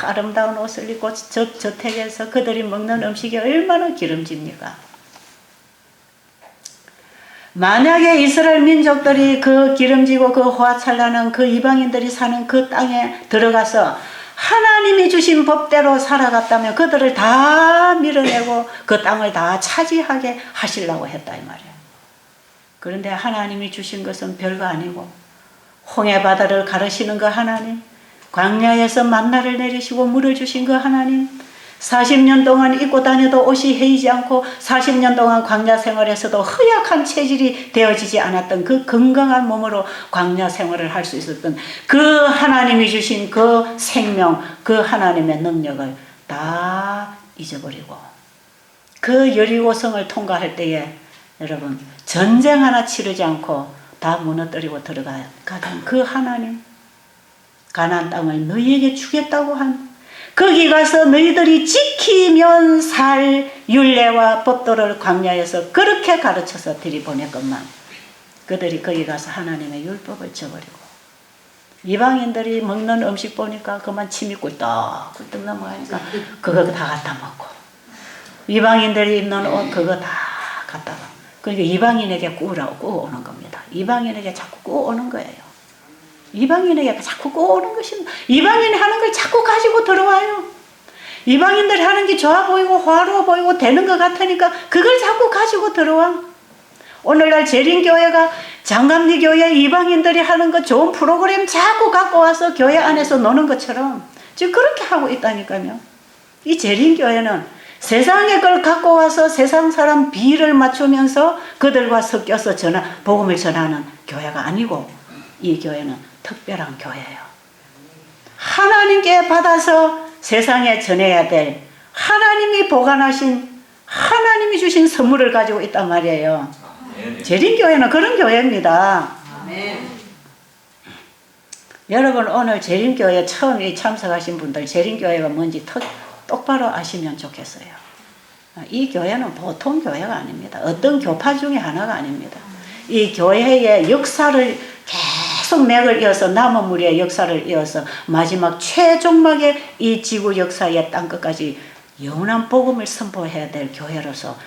아름다운 옷을 입고 저택에서 그들이 먹는 음식이 얼마나 기름집니까? 만약에 이스라엘 민족들이 그 기름지고 그 화찬란한 그 이방인들이 사는 그 땅에 들어가서 하나님이 주신 법대로 살아갔다면 그들을 다 밀어내고 그 땅을 다 차지하게 하시려고 했다 이 말이에요. 그런데 하나님이 주신 것은 별거 아니고, 홍해 바다를 가르시는 그 하나님, 광야에서 만나를 내리시고 물을 주신 그 하나님, 40년 동안 입고 다녀도 옷이 헤이지 않고 40년 동안 광야 생활에서도 허약한 체질이 되어지지 않았던 그 건강한 몸으로 광야 생활을 할 수 있었던 그 하나님이 주신 그 생명, 그 하나님의 능력을 다 잊어버리고, 그 여리고성을 통과할 때에 여러분 전쟁 하나 치르지 않고 다 무너뜨리고 들어가던 그 하나님, 가나안 땅을 너희에게 주겠다고 한, 거기 가서 너희들이 지키면 살 율례와 법도를 광야에서 그렇게 가르쳐서 들이보냈건만 그들이 거기 가서 하나님의 율법을 저버리고 이방인들이 먹는 음식 보니까 그만 침이 꿀떡꿀떡 넘어가니까 그거 다 갖다 먹고, 이방인들이 입는 옷 그거 다 갖다가, 그러니까 이방인에게 꾸오는 겁니다. 이방인에게 자꾸 꾸오는 거예요. 이방인에게 자꾸 꾸오는 것입니다. 이방인이 하는 걸 자꾸 가지고 들어와요. 이방인들이 하는 게 좋아 보이고 화려해 보이고 되는 것 같으니까 그걸 자꾸 가지고 들어와. 오늘날 재림교회가 장감리 교회 이방인들이 하는 거 좋은 프로그램 자꾸 갖고 와서 교회 안에서 노는 것처럼 지금 그렇게 하고 있다니까요. 이 재림교회는 세상의 걸 갖고 와서 세상 사람 비를 맞추면서 그들과 섞여서 복음을 전하는 교회가 아니고, 이 교회는 특별한 교회예요. 하나님께 받아서 세상에 전해야 될, 하나님이 보관하신, 하나님이 주신 선물을 가지고 있단 말이에요. 재림교회는 그런 교회입니다. 여러분 오늘 재림교회 처음 참석하신 분들 재림교회가 뭔지 똑바로 아시면 좋겠어요. 이 교회는 보통 교회가 아닙니다. 어떤 교파 중에 하나가 아닙니다. 이 교회의 역사를 계속 맥을 이어서 남은 무리의 역사를 이어서 마지막 최종막에 이 지구 역사의 땅끝까지 영원한 복음을 선포해야 될 교회로서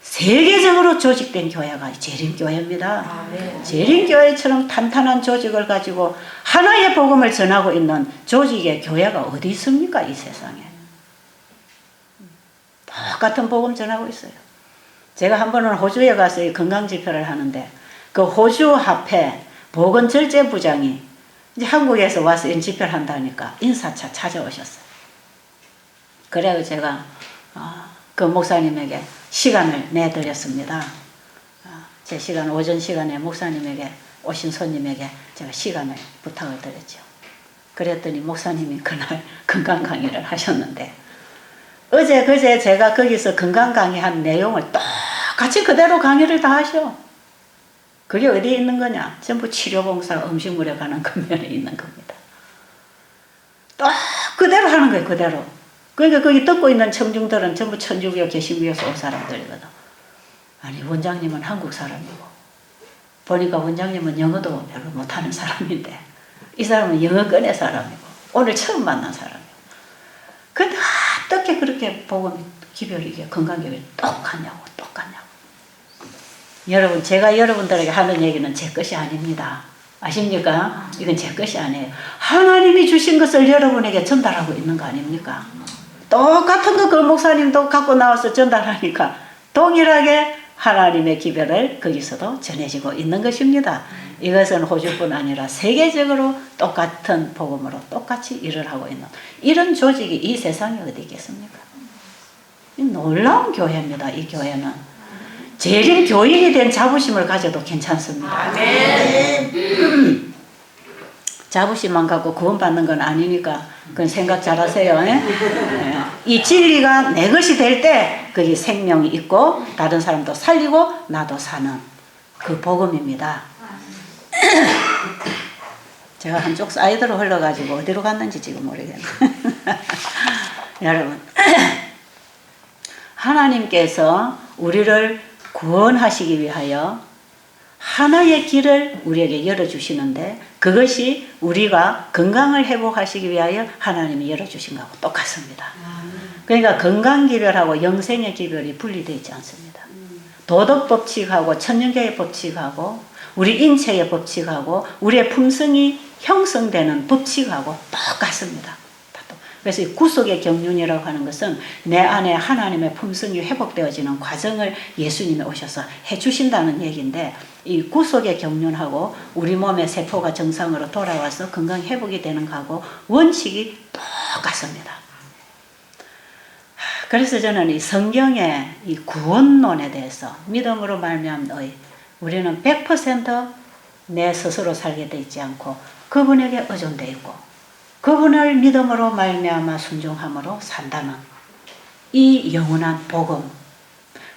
세계적으로 조직된 교회가 재림교회입니다. 재림교회처럼 탄탄한 조직을 가지고 하나의 복음을 전하고 있는 조직의 교회가 어디 있습니까? 이 세상에. 똑같은 복음 전하고 있어요. 제가 한 번은 호주에 가서 건강집회를 하는데 그 호주 합회 보건절제부장이 이제 한국에서 와서 집회를 한다니까 인사차 찾아오셨어요. 그래서 제가 그 목사님에게 시간을 내드렸습니다. 제 시간, 오전 시간에 목사님에게, 오신 손님에게 제가 시간을 부탁을 드렸죠. 그랬더니 목사님이 그날 건강 강의를 하셨는데, 어제 그제 제가 거기서 건강 강의한 내용을 똑같이 그대로 강의를 다 하셔. 그게 어디에 있는 거냐? 전부 치료봉사 음식물에 관한 근면에 있는 겁니다. 또 그대로 하는 거예요, 그대로. 그러니까 거기 듣고 있는 청중들은 전부 천주교 개신교에서 온 사람들이거든. 아니 원장님은 한국 사람이고, 보니까 원장님은 영어도 별로 못하는 사람인데 이 사람은 영어권의 사람이고 오늘 처음 만난 사람이고, 근데 어떻게 그렇게 복음 기별이 이게 건강 기별이 똑같냐고. 여러분, 제가 여러분들에게 하는 얘기는 제 것이 아닙니다. 아십니까? 이건 제 것이 아니에요. 하나님이 주신 것을 여러분에게 전달하고 있는 거 아닙니까? 똑같은 거 그 목사님도 갖고 나와서 전달하니까 동일하게 하나님의 기별을 거기서도 전해지고 있는 것입니다. 이것은 호주뿐 아니라 세계적으로 똑같은 복음으로 똑같이 일을 하고 있는 이런 조직이 이 세상에 어디 있겠습니까? 놀라운 교회입니다. 이 교회는 재림 교인이 된 자부심을 가져도 괜찮습니다. 아멘. 자부심만 갖고 구원받는 건 아니니까 그건 생각 잘하세요. 이 진리가 내 것이 될 때 거기 생명이 있고 다른 사람도 살리고 나도 사는 그 복음입니다. 제가 한쪽 사이드로 흘러가지고 어디로 갔는지 지금 모르겠네. 여러분, 하나님께서 우리를 구원하시기 위하여 하나의 길을 우리에게 열어주시는데 그것이 우리가 건강을 회복하시기 위하여 하나님이 열어주신 것하고 똑같습니다. 그러니까 건강기별하고 영생의 기별이 분리되어 있지 않습니다. 도덕법칙하고 천연계의 법칙하고 우리 인체의 법칙하고 우리의 품성이 형성되는 법칙하고 똑같습니다. 그래서 이 구속의 경륜이라고 하는 것은 내 안에 하나님의 품성이 회복되어지는 과정을 예수님이 오셔서 해주신다는 얘기인데, 이 구속의 경륜하고 우리 몸의 세포가 정상으로 돌아와서 건강 회복이 되는 거하고 원칙이 똑같습니다. 그래서 저는 이 성경의 이 구원론에 대해서 믿음으로 말미암는 우리는 100% 내 스스로 살게 돼 있지 않고 그분에게 의존되어 있고 그분을 믿음으로 말미암아 순종함으로 산다는 이 영원한 복음,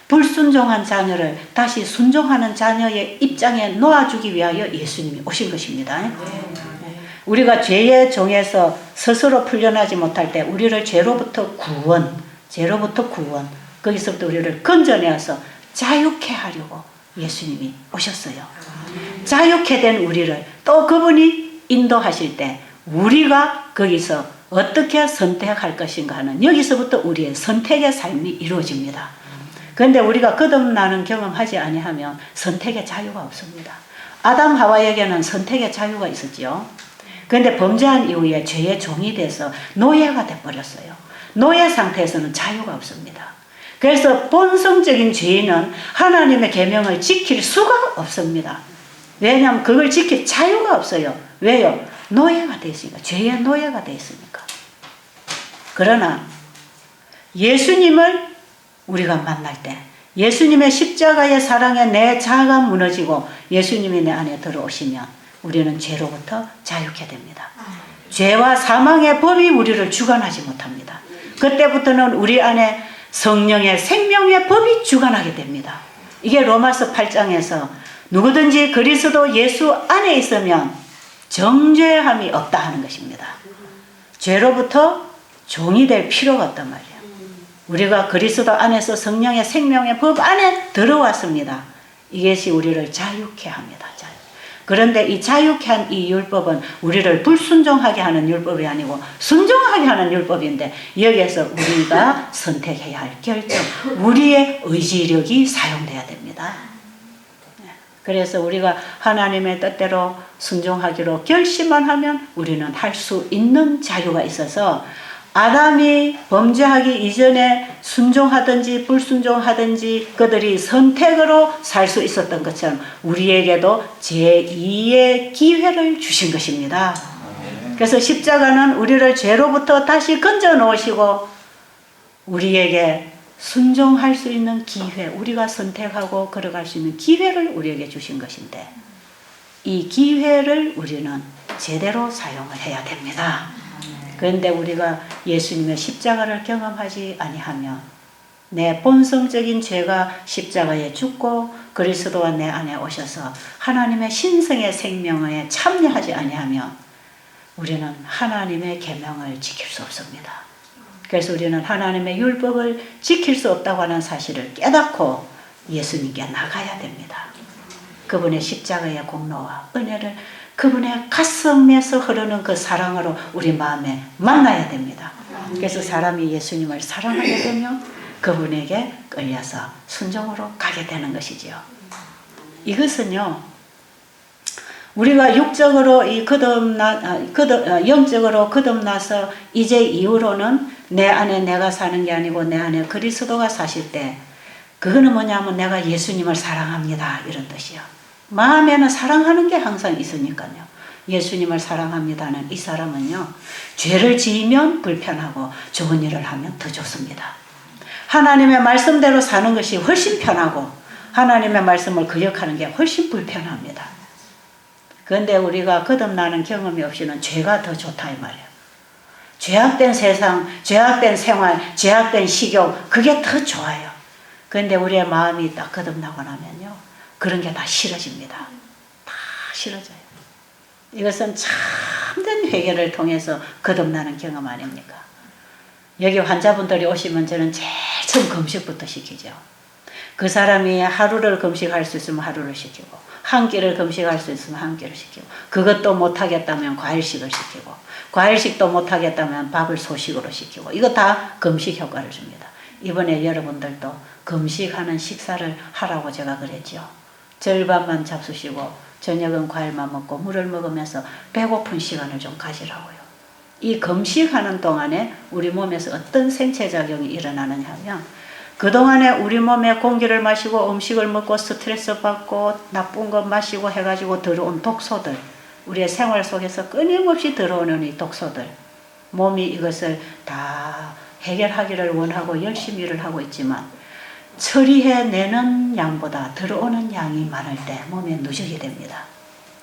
불순종한 자녀를 다시 순종하는 자녀의 입장에 놓아주기 위하여 예수님이 오신 것입니다. 우리가 죄의 종에서 스스로 풀려나지 못할 때 우리를 죄로부터 구원, 거기서부터 우리를 건져내어서 자유케 하려고 예수님이 오셨어요. 자유케 된 우리를 또 그분이 인도하실 때 우리가 거기서 어떻게 선택할 것인가 하는, 여기서부터 우리의 선택의 삶이 이루어집니다. 그런데 우리가 거듭나는 경험하지 아니하면 선택의 자유가 없습니다. 아담 하와에게는 선택의 자유가 있었지요. 그런데 범죄한 이후에 죄의 종이 돼서 노예가 돼버렸어요. 노예 상태에서는 자유가 없습니다. 그래서 본성적인 죄인은 하나님의 계명을 지킬 수가 없습니다. 왜냐하면 그걸 지킬 자유가 없어요. 왜요? 노예가 되어 있으니까. 죄의 노예가 되어 있으니까. 그러나 예수님을 우리가 만날 때, 예수님의 십자가의 사랑에 내 자아가 무너지고 예수님이 내 안에 들어오시면 우리는 죄로부터 자유케 됩니다. 죄와 사망의 법이 우리를 주관하지 못합니다. 그때부터는 우리 안에 성령의 생명의 법이 주관하게 됩니다. 이게 로마서 8장에서 누구든지 그리스도 예수 안에 있으면 정죄함이 없다 하는 것입니다. 죄로부터 종이 될 필요가 없단 말이에요. 우리가 그리스도 안에서 성령의 생명의 법 안에 들어왔습니다. 이것이 우리를 자유케 합니다. 그런데 이 자유케 한 이 율법은 우리를 불순종하게 하는 율법이 아니고 순종하게 하는 율법인데, 여기에서 우리가 선택해야 할 결정, 우리의 의지력이 사용돼야 됩니다. 그래서 우리가 하나님의 뜻대로 순종하기로 결심만 하면 우리는 할 수 있는 자유가 있어서, 아담이 범죄하기 이전에 순종하든지 불순종하든지 그들이 선택으로 살 수 있었던 것처럼 우리에게도 제2의 기회를 주신 것입니다. 그래서 십자가는 우리를 죄로부터 다시 건져 놓으시고 우리에게 순종할 수 있는 기회, 우리가 선택하고 걸어갈 수 있는 기회를 우리에게 주신 것인데, 이 기회를 우리는 제대로 사용을 해야 됩니다. 그런데 우리가 예수님의 십자가를 경험하지 아니하면, 내 본성적인 죄가 십자가에 죽고 그리스도가 내 안에 오셔서 하나님의 신성의 생명에 참여하지 아니하면 우리는 하나님의 계명을 지킬 수 없습니다. 그래서 우리는 하나님의 율법을 지킬 수 없다고 하는 사실을 깨닫고 예수님께 나가야 됩니다. 그분의 십자가의 공로와 은혜를, 그분의 가슴에서 흐르는 그 사랑으로 우리 마음에 만나야 됩니다. 그래서 사람이 예수님을 사랑하게 되면 그분에게 끌려서 순종으로 가게 되는 것이지요. 이것은요, 우리가 육적으로 영적으로 거듭나서 이제 이후로는 내 안에 내가 사는 게 아니고 내 안에 그리스도가 사실 때, 그거는 뭐냐면 내가 예수님을 사랑합니다 이런 뜻이요. 마음에는 사랑하는 게 항상 있으니까요. 예수님을 사랑합니다는 이 사람은요, 죄를 지으면 불편하고 좋은 일을 하면 더 좋습니다. 하나님의 말씀대로 사는 것이 훨씬 편하고 하나님의 말씀을 거역하는 게 훨씬 불편합니다. 그런데 우리가 거듭나는 경험이 없이는 죄가 더 좋다 이 말이에요. 죄악된 세상, 죄악된 생활, 죄악된 식욕, 그게 더 좋아요. 그런데 우리의 마음이 딱 거듭나고 나면요, 그런 게 다 싫어집니다. 다 싫어져요. 이것은 참된 회개를 통해서 거듭나는 경험 아닙니까? 여기 환자분들이 오시면 저는 제일 처음 금식부터 시키죠. 그 사람이 하루를 금식할 수 있으면 하루를 시키고, 한 끼를 금식할 수 있으면 한 끼를 시키고, 그것도 못하겠다면 과일식을 시키고, 과일식도 못하겠다면 밥을 소식으로 시키고, 이거 다 금식 효과를 줍니다. 이번에 여러분들도 금식하는 식사를 하라고 제가 그랬죠. 절반만 잡수시고 저녁은 과일만 먹고 물을 먹으면서 배고픈 시간을 좀 가지라고요. 이 금식하는 동안에 우리 몸에서 어떤 생체작용이 일어나느냐 하면, 그동안에 우리 몸에 공기를 마시고 음식을 먹고 스트레스 받고 나쁜 것 마시고 해가지고 들어온 독소들, 우리의 생활 속에서 끊임없이 들어오는 이 독소들, 몸이 이것을 다 해결하기를 원하고 열심히 일을 하고 있지만 처리해내는 양보다 들어오는 양이 많을 때 몸에 누적이 됩니다.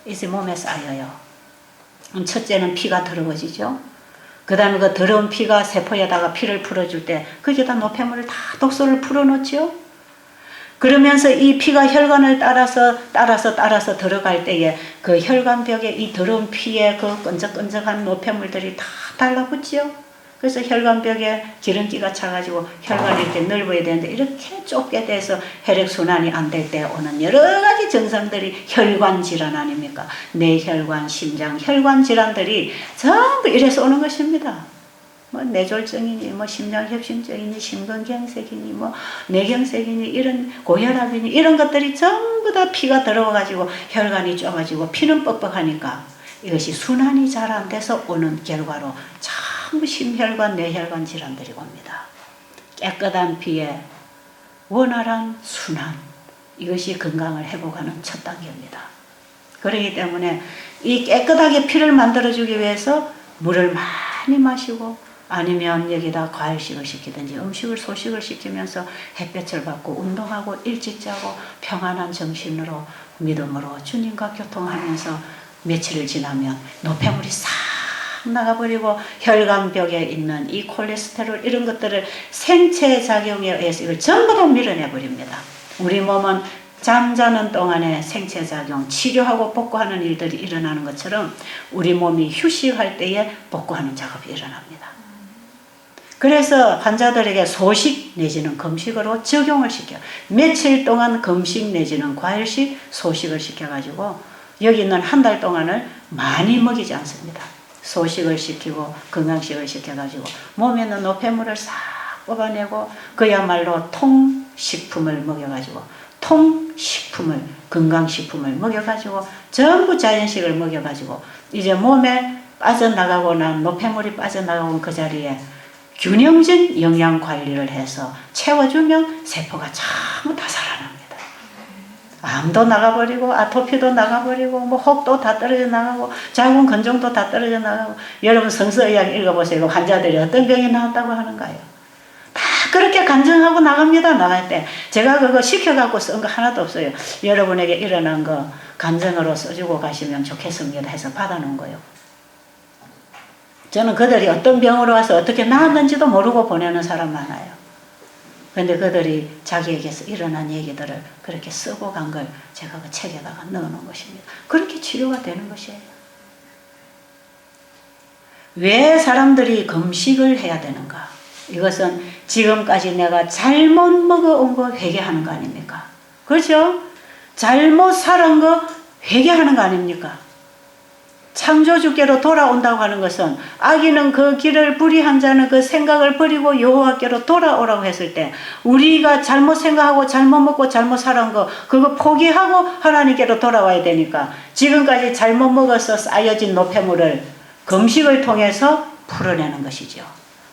이제 몸에 쌓여요. 첫째는 피가 더러워지죠. 그 다음에 그 더러운 피가 세포에다가 피를 풀어줄 때 거기에다 노폐물을 다 독소를 풀어놓죠. 그러면서 이 피가 혈관을 따라서 들어갈 때에 그 혈관벽에 이 더러운 피에 그 끈적끈적한 노폐물들이 다 달라붙지요. 그래서 혈관벽에 기름기가 차가지고 혈관이 이렇게 넓어야 되는데 이렇게 좁게 돼서 혈액순환이 안 될 때 오는 여러 가지 증상들이 혈관 질환 아닙니까? 뇌혈관, 심장, 혈관 질환들이 전부 이래서 오는 것입니다. 뭐 뇌졸중이니 뭐 심장협심증이니 심근경색이니 뭐 뇌경색이니 이런 고혈압이니 이런 것들이 전부 다 피가 들어와가지고 혈관이 좁아지고 피는 뻑뻑하니까 이것이 순환이 잘 안 돼서 오는 결과로 전부 심혈관, 뇌혈관 질환들이 옵니다. 깨끗한 피에 원활한 순환, 이것이 건강을 회복하는 첫 단계입니다. 그렇기 때문에 이 깨끗하게 피를 만들어주기 위해서 물을 많이 마시고 아니면 여기다 과일식을 시키든지 음식을 소식을 시키면서 햇볕을 받고 운동하고 일찍 자고 평안한 정신으로 믿음으로 주님과 교통하면서 며칠을 지나면 노폐물이 싹 나가버리고 혈관벽에 있는 이 콜레스테롤 이런 것들을 생체 작용에 의해서 이걸 전부 다 밀어내버립니다. 우리 몸은 잠자는 동안에 생체 작용, 치료하고 복구하는 일들이 일어나는 것처럼 우리 몸이 휴식할 때에 복구하는 작업이 일어납니다. 그래서 환자들에게 소식 내지는 금식으로 적용을 시켜 며칠 동안 금식 내지는 과일식 소식을 시켜가지고 여기 있는 한 달 동안을 많이 먹이지 않습니다. 소식을 시키고 건강식을 시켜가지고 몸에 있는 노폐물을 싹 뽑아내고 그야말로 통식품을 먹여가지고 통식품을 건강식품을 먹여가지고 전부 자연식을 먹여가지고 이제 몸에 빠져나가고 난 노폐물이 빠져나가고 그 자리에 균형진 영양 관리를 해서 채워주면 세포가 전부 다 살아납니다. 암도 나가버리고 아토피도 나가버리고 뭐 혹도 다 떨어져 나가고 자궁 근종도 다 떨어져 나가고 여러분 성서의학 읽어보세요. 환자들이 어떤 병이 나왔다고 하는가요? 다 그렇게 간증하고 나갑니다. 나갈 때 제가 그거 시켜갖고 쓴 거 하나도 없어요. 여러분에게 일어난 거 간증으로 써주고 가시면 좋겠습니다 해서 받아놓은 거예요. 저는 그들이 어떤 병으로 와서 어떻게 나았는지도 모르고 보내는 사람 많아요. 근데 그들이 자기에게서 일어난 얘기들을 그렇게 쓰고 간 걸 제가 그 책에다가 넣어놓은 것입니다. 그렇게 치료가 되는 것이에요. 왜 사람들이 금식을 해야 되는가? 이것은 지금까지 내가 잘못 먹어온 거 회개하는 거 아닙니까? 그렇죠? 잘못 살은 거 회개하는 거 아닙니까? 창조주께로 돌아온다고 하는 것은 아기는 그 길을 불의한 자는 그 생각을 버리고 여호와께로 돌아오라고 했을 때 우리가 잘못 생각하고 잘못 먹고 잘못 살은 거 그거 포기하고 하나님께로 돌아와야 되니까 지금까지 잘못 먹어서 쌓여진 노폐물을 금식을 통해서 풀어내는 것이죠.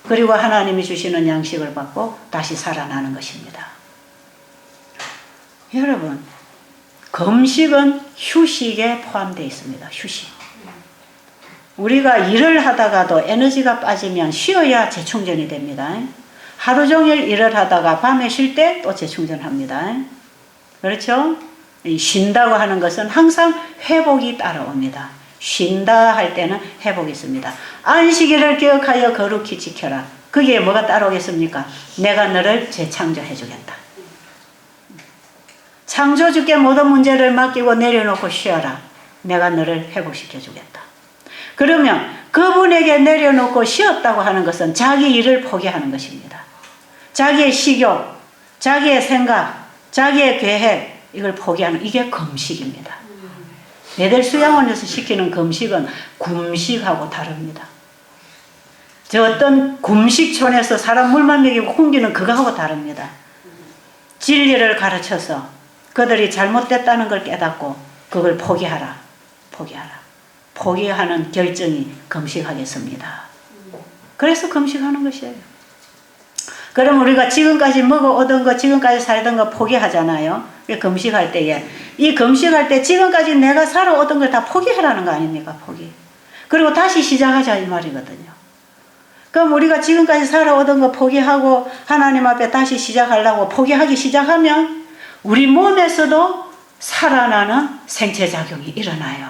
그리고 하나님이 주시는 양식을 받고 다시 살아나는 것입니다. 여러분, 금식은 휴식에 포함되어 있습니다. 휴식. 우리가 일을 하다가도 에너지가 빠지면 쉬어야 재충전이 됩니다. 하루 종일 일을 하다가 밤에 쉴 때 또 재충전합니다. 그렇죠? 쉰다고 하는 것은 항상 회복이 따라옵니다. 쉰다 할 때는 회복이 있습니다. 안식일을 기억하여 거룩히 지켜라. 그게 뭐가 따라오겠습니까? 내가 너를 재창조해 주겠다. 창조주께 모든 문제를 맡기고 내려놓고 쉬어라. 내가 너를 회복시켜 주겠다. 그러면 그분에게 내려놓고 쉬었다고 하는 것은 자기 일을 포기하는 것입니다. 자기의 식욕, 자기의 생각, 자기의 계획 이걸 포기하는 이게 금식입니다. 베델 수양원에서 시키는 금식은 굶식하고 다릅니다. 저 어떤 금식촌에서 사람 물만 먹이고 굶기는 그거하고 다릅니다. 진리를 가르쳐서 그들이 잘못됐다는 걸 깨닫고 그걸 포기하라. 포기하라. 포기하는 결정이 금식하겠습니다. 그래서 금식하는 것이에요. 그럼 우리가 지금까지 먹어오던 거, 지금까지 살던 거 포기하잖아요. 금식할 때에. 이 금식할 때 지금까지 내가 살아오던 걸 다 포기하라는 거 아닙니까? 포기. 그리고 다시 시작하자 이 말이거든요. 그럼 우리가 지금까지 살아오던 거 포기하고 하나님 앞에 다시 시작하려고 포기하기 시작하면 우리 몸에서도 살아나는 생체작용이 일어나요.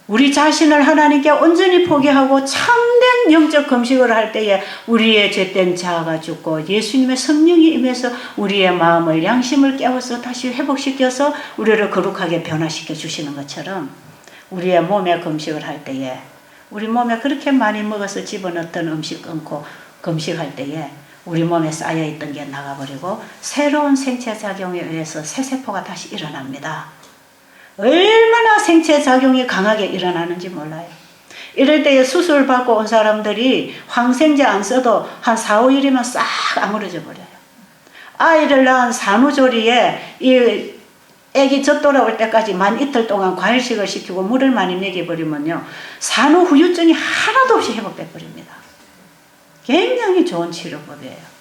우리 자신을 하나님께 온전히 포기하고 참된 영적 금식을 할 때에 우리의 죄된 자아가 죽고 예수님의 성령이 임해서 우리의 마음을 양심을 깨워서 다시 회복시켜서 우리를 거룩하게 변화시켜 주시는 것처럼 우리의 몸에 금식을 할 때에 우리 몸에 그렇게 많이 먹어서 집어넣던 음식 끊고 금식할 때에 우리 몸에 쌓여있던 게 나가버리고 새로운 생체작용에 의해서 새 세포가 다시 일어납니다. 얼마나 생체작용이 강하게 일어나는지 몰라요. 이럴 때에 수술 받고 온 사람들이 항생제 안 써도 한 4, 5일이면 싹 아물어져 버려요. 아이를 낳은 산후조리에 이 애기 젖 돌아올 때까지 만 이틀 동안 과일식을 시키고 물을 많이 먹여버리면요, 산후 후유증이 하나도 없이 회복돼 버립니다. 굉장히 좋은 치료법이에요.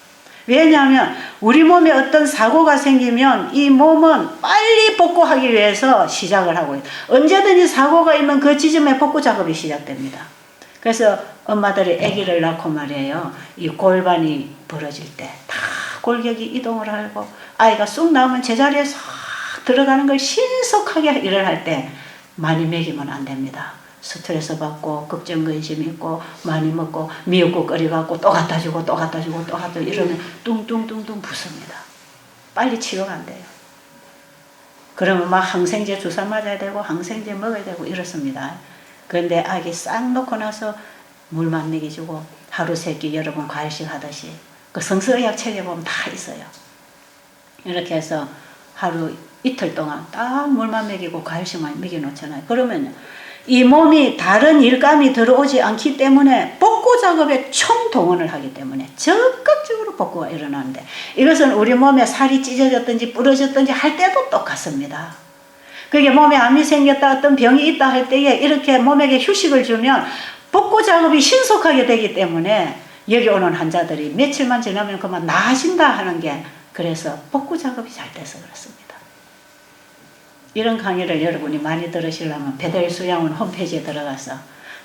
왜냐하면 우리 몸에 어떤 사고가 생기면 이 몸은 빨리 복구하기 위해서 시작을 하고 있어요. 언제든지 사고가 있는 그 지점에 복구 작업이 시작됩니다. 그래서 엄마들이 아기를 낳고 말이에요, 이 골반이 벌어질 때 다 골격이 이동을 하고 아이가 쑥 나오면 제자리에 싹 들어가는 걸 신속하게 일을 할 때 많이 먹이면 안 됩니다. 스트레스 받고 걱정 근심 있고 많이 먹고 미역국 끓여갖고 또 갖다 주고 또 갖다 주고 또 갖다 주고 이러면 뚱뚱뚱뚱 붓습니다. 빨리 치료가 안 돼요. 그러면 막 항생제 주사 맞아야 되고 항생제 먹어야 되고 이렇습니다. 그런데 아기 싹 놓고 나서 물만 먹여주고 하루 세 끼 여러분 과일식 하듯이 그 성서의학 책에 보면 다 있어요. 이렇게 해서 하루 이틀 동안 딱 물만 먹이고 과일식만 먹여놓잖아요. 그러면 이 몸이 다른 일감이 들어오지 않기 때문에 복구 작업에 총동원을 하기 때문에 적극적으로 복구가 일어나는데, 이것은 우리 몸에 살이 찢어졌든지 부러졌든지 할 때도 똑같습니다. 그게 몸에 암이 생겼다 어떤 병이 있다 할 때에 이렇게 몸에게 휴식을 주면 복구 작업이 신속하게 되기 때문에 여기 오는 환자들이 며칠만 지나면 그만 나아진다 하는 게, 그래서 복구 작업이 잘 돼서 그렇습니다. 이런 강의를 여러분이 많이 들으시려면 베델수양원 홈페이지에 들어가서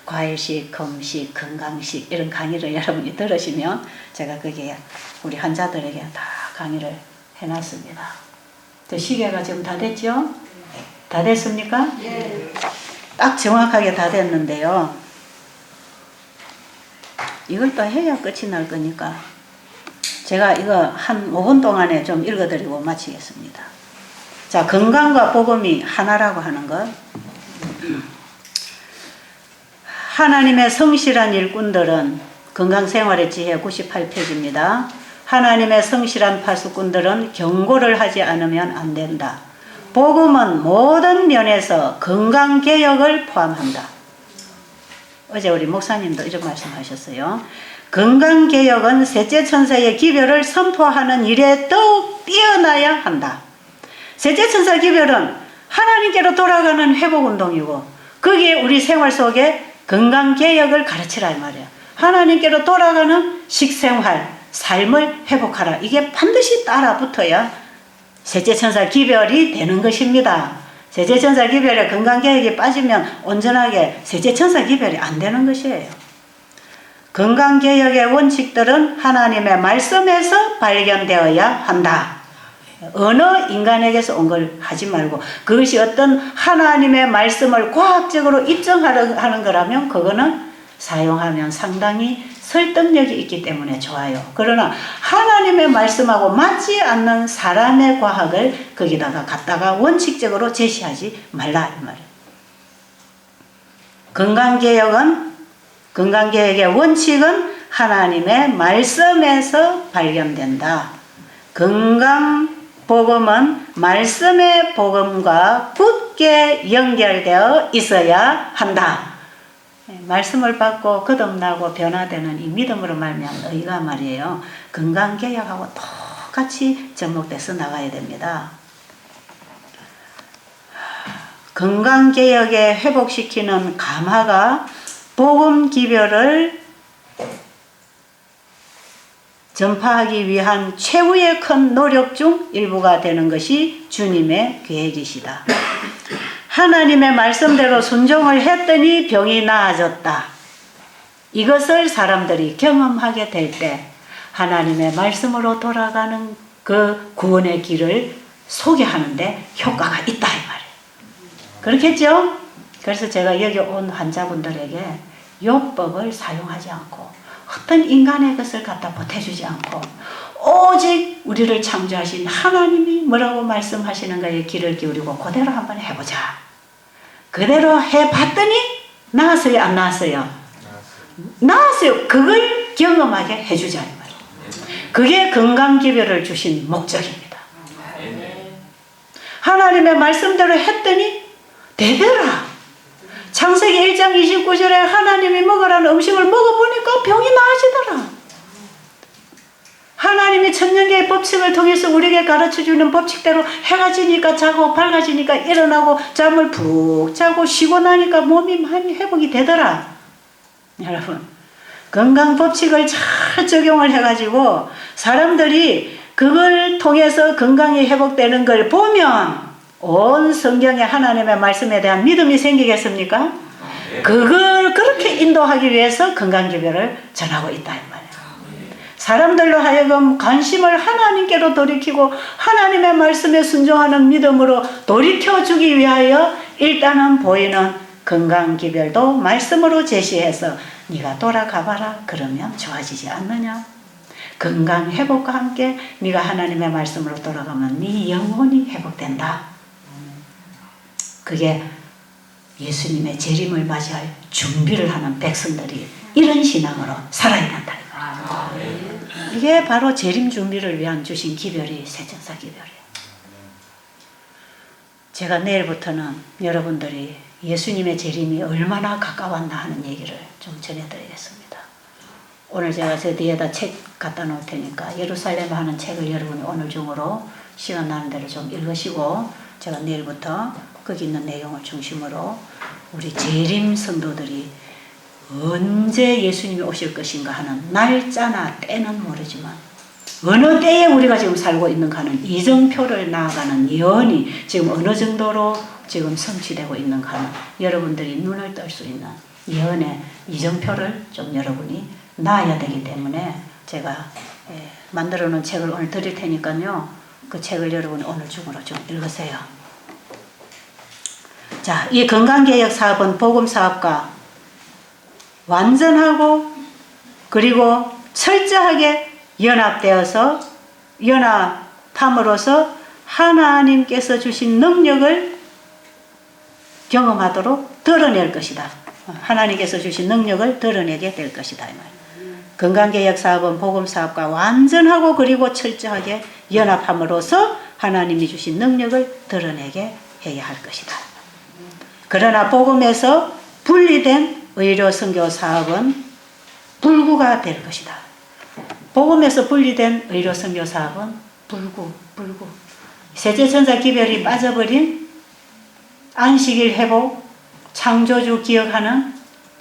과일식, 금식, 건강식 이런 강의를 여러분이 들으시면 제가 거기에 우리 환자들에게 다 강의를 해놨습니다. 저 시계가 지금 다 됐죠? 다 됐습니까? 네. 딱 정확하게 다 됐는데요. 이걸 또 해야 끝이 날 거니까 제가 이거 한 5분 동안에 좀 읽어드리고 마치겠습니다. 자, 건강과 복음이 하나라고 하는 것. 하나님의 성실한 일꾼들은, 건강생활의 지혜 98페이지입니다. 하나님의 성실한 파수꾼들은 경고를 하지 않으면 안 된다. 복음은 모든 면에서 건강개혁을 포함한다. 어제 우리 목사님도 이런 말씀하셨어요. 건강개혁은 셋째 천사의 기별을 선포하는 일에 더욱 뛰어나야 한다. 셋째 천사 기별은 하나님께로 돌아가는 회복운동이고, 거기에 우리 생활 속에 건강개혁을 가르치라 이 말이에요. 하나님께로 돌아가는 식생활, 삶을 회복하라. 이게 반드시 따라 붙어야 셋째 천사 기별이 되는 것입니다. 셋째 천사 기별에 건강개혁이 빠지면 온전하게 셋째 천사 기별이 안 되는 것이에요. 건강개혁의 원칙들은 하나님의 말씀에서 발견되어야 한다. 어느 인간에게서 온 걸 하지 말고, 그것이 어떤 하나님의 말씀을 과학적으로 입증하는 거라면 그거는 사용하면 상당히 설득력이 있기 때문에 좋아요. 그러나 하나님의 말씀하고 맞지 않는 사람의 과학을 거기다가 갖다가 원칙적으로 제시하지 말라 이 말이에요. 건강개혁의 원칙은 하나님의 말씀에서 발견된다. 건강복음은 말씀의 복음과 굳게 연결되어 있어야 한다. 말씀을 받고 거듭나고 변화되는 이 믿음으로 말미암은 의가 말이에요. 건강개혁하고 똑같이 접목돼서 나가야 됩니다. 건강개혁에 회복시키는 감화가 복음 기별을 전파하기 위한 최후의 큰 노력 중 일부가 되는 것이 주님의 계획이시다. 하나님의 말씀대로 순종을 했더니 병이 나아졌다. 이것을 사람들이 경험하게 될 때 하나님의 말씀으로 돌아가는 그 구원의 길을 소개하는데 효과가 있다 이 말이에요. 그렇겠죠? 그래서 제가 여기 온 환자분들에게 요법을 사용하지 않고 어떤 인간의 것을 갖다 보태주지 않고 오직 우리를 창조하신 하나님이 뭐라고 말씀하시는 거에 귀를 기울이고 그대로 한번 해보자. 그대로 해봤더니 나았어요? 안 나았어요? 나았어요. 그걸 경험하게 해주자 이 말이에요. 그게 건강기별을 주신 목적입니다. 하나님의 말씀대로 했더니 되더라. 창세기 1장 29절에 하나님이 먹으라는 음식을 먹어보니까 병이 나아지더라. 하나님이 천년계의 법칙을 통해서 우리에게 가르쳐주는 법칙대로 해가 지니까 자고 밝아지니까 일어나고 잠을 푹 자고 쉬고 나니까 몸이 많이 회복이 되더라. 여러분, 건강 법칙을 잘 적용을 해가지고 사람들이 그걸 통해서 건강이 회복되는 걸 보면 온 성경의 하나님의 말씀에 대한 믿음이 생기겠습니까? 그걸 그렇게 인도하기 위해서 건강기별을 전하고 있다 이 말이에요. 사람들로 하여금 관심을 하나님께로 돌이키고 하나님의 말씀에 순종하는 믿음으로 돌이켜주기 위하여 일단은 보이는 건강기별도 말씀으로 제시해서 네가 돌아가봐라. 그러면 좋아지지 않느냐? 건강 회복과 함께 네가 하나님의 말씀으로 돌아가면 네 영혼이 회복된다. 그게 예수님의 재림을 맞이할 준비를 하는 백성들이 이런 신앙으로 살아야 된다. 이게 바로 재림 준비를 위한 주신 기별이 세천사 기별이에요. 제가 내일부터는 여러분들이 예수님의 재림이 얼마나 가까웠나 하는 얘기를 좀 전해드리겠습니다. 오늘 제가 저 뒤에다 책 갖다 놓을 테니까 예루살렘 하는 책을 여러분이 오늘 중으로 시간 나는 대로 좀 읽으시고 제가 내일부터 거기 있는 내용을 중심으로 우리 재림 성도들이 언제 예수님이 오실 것인가 하는 날짜나 때는 모르지만 어느 때에 우리가 지금 살고 있는가 하는 이정표를 나아가는 예언이 지금 어느 정도로 지금 성취되고 있는가 하는 여러분들이 눈을 뜰 수 있는 예언의 이정표를 좀 여러분이 놔야 되기 때문에 제가 만들어 놓은 책을 오늘 드릴 테니까요. 그 책을 여러분이 오늘 중으로 좀 읽으세요. 자, 이 건강개혁 사업은 복음사업과 완전하고 그리고 철저하게 연합함으로써 하나님께서 주신 능력을 경험하도록 드러낼 것이다. 하나님께서 주신 능력을 드러내게 될 것이다. 이 말이에요. 건강개혁 사업은 복음사업과 완전하고 그리고 철저하게 연합함으로써 하나님이 주신 능력을 드러내게 해야 할 것이다. 그러나 복음에서 분리된 의료 선교 사업은 불구가 될 것이다. 복음에서 분리된 의료 선교 사업은 불구. 세제천사 기별이 빠져버린 안식일 회복, 창조주 기억하는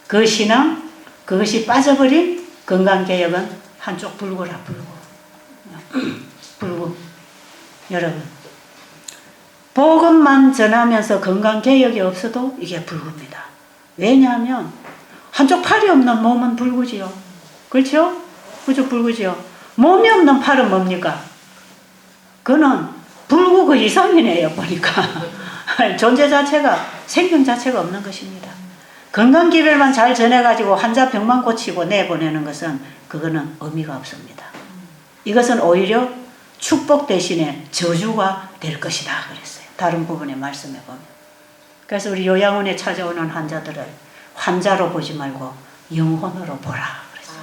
그 신앙, 그것이 빠져버린 건강개혁은 한쪽 불구라. 불구. 여러분, 복음만 전하면서 건강개혁이 없어도 이게 불구입니다. 왜냐하면 한쪽 팔이 없는 몸은 불구지요. 그렇죠? 그죠? 불구지요. 몸이 없는 팔은 뭡니까? 그는 불구 그 이상이네요. 보니까 존재 자체가, 생명 자체가 없는 것입니다. 건강기별만 잘 전해가지고 환자 병만 고치고 내보내는 것은 그거는 의미가 없습니다. 이것은 오히려 축복 대신에 저주가 될 것이다 그랬어요. 다른 부분의 말씀에 보면. 그래서 우리 요양원에 찾아오는 환자들을 환자로 보지 말고 영혼으로 보라 그랬어요.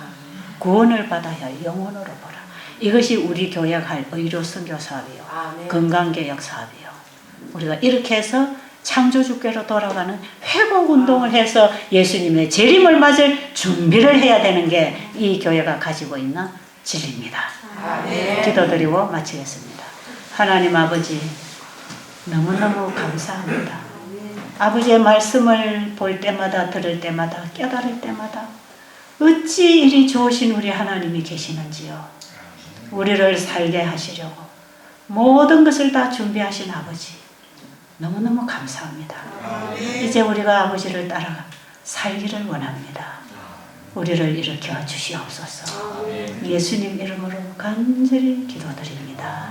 구원을 받아야 영혼으로 보라. 이것이 우리 교역할 의료 선교 사업이요. 건강개혁 사업이요. 우리가 이렇게 해서 창조주께로 돌아가는 회복운동을 해서 예수님의 재림을 맞을 준비를 해야 되는 게 이 교회가 가지고 있는 진리입니다. 기도드리고 마치겠습니다. 하나님 아버지, 너무너무 감사합니다. 아버지의 말씀을 볼 때마다 들을 때마다 깨달을 때마다 어찌 이리 좋으신 우리 하나님이 계시는지요. 우리를 살게 하시려고 모든 것을 다 준비하신 아버지, 너무너무 감사합니다. 이제 우리가 아버지를 따라 살기를 원합니다. 우리를 일으켜 주시옵소서. 예수님 이름으로 간절히 기도드립니다.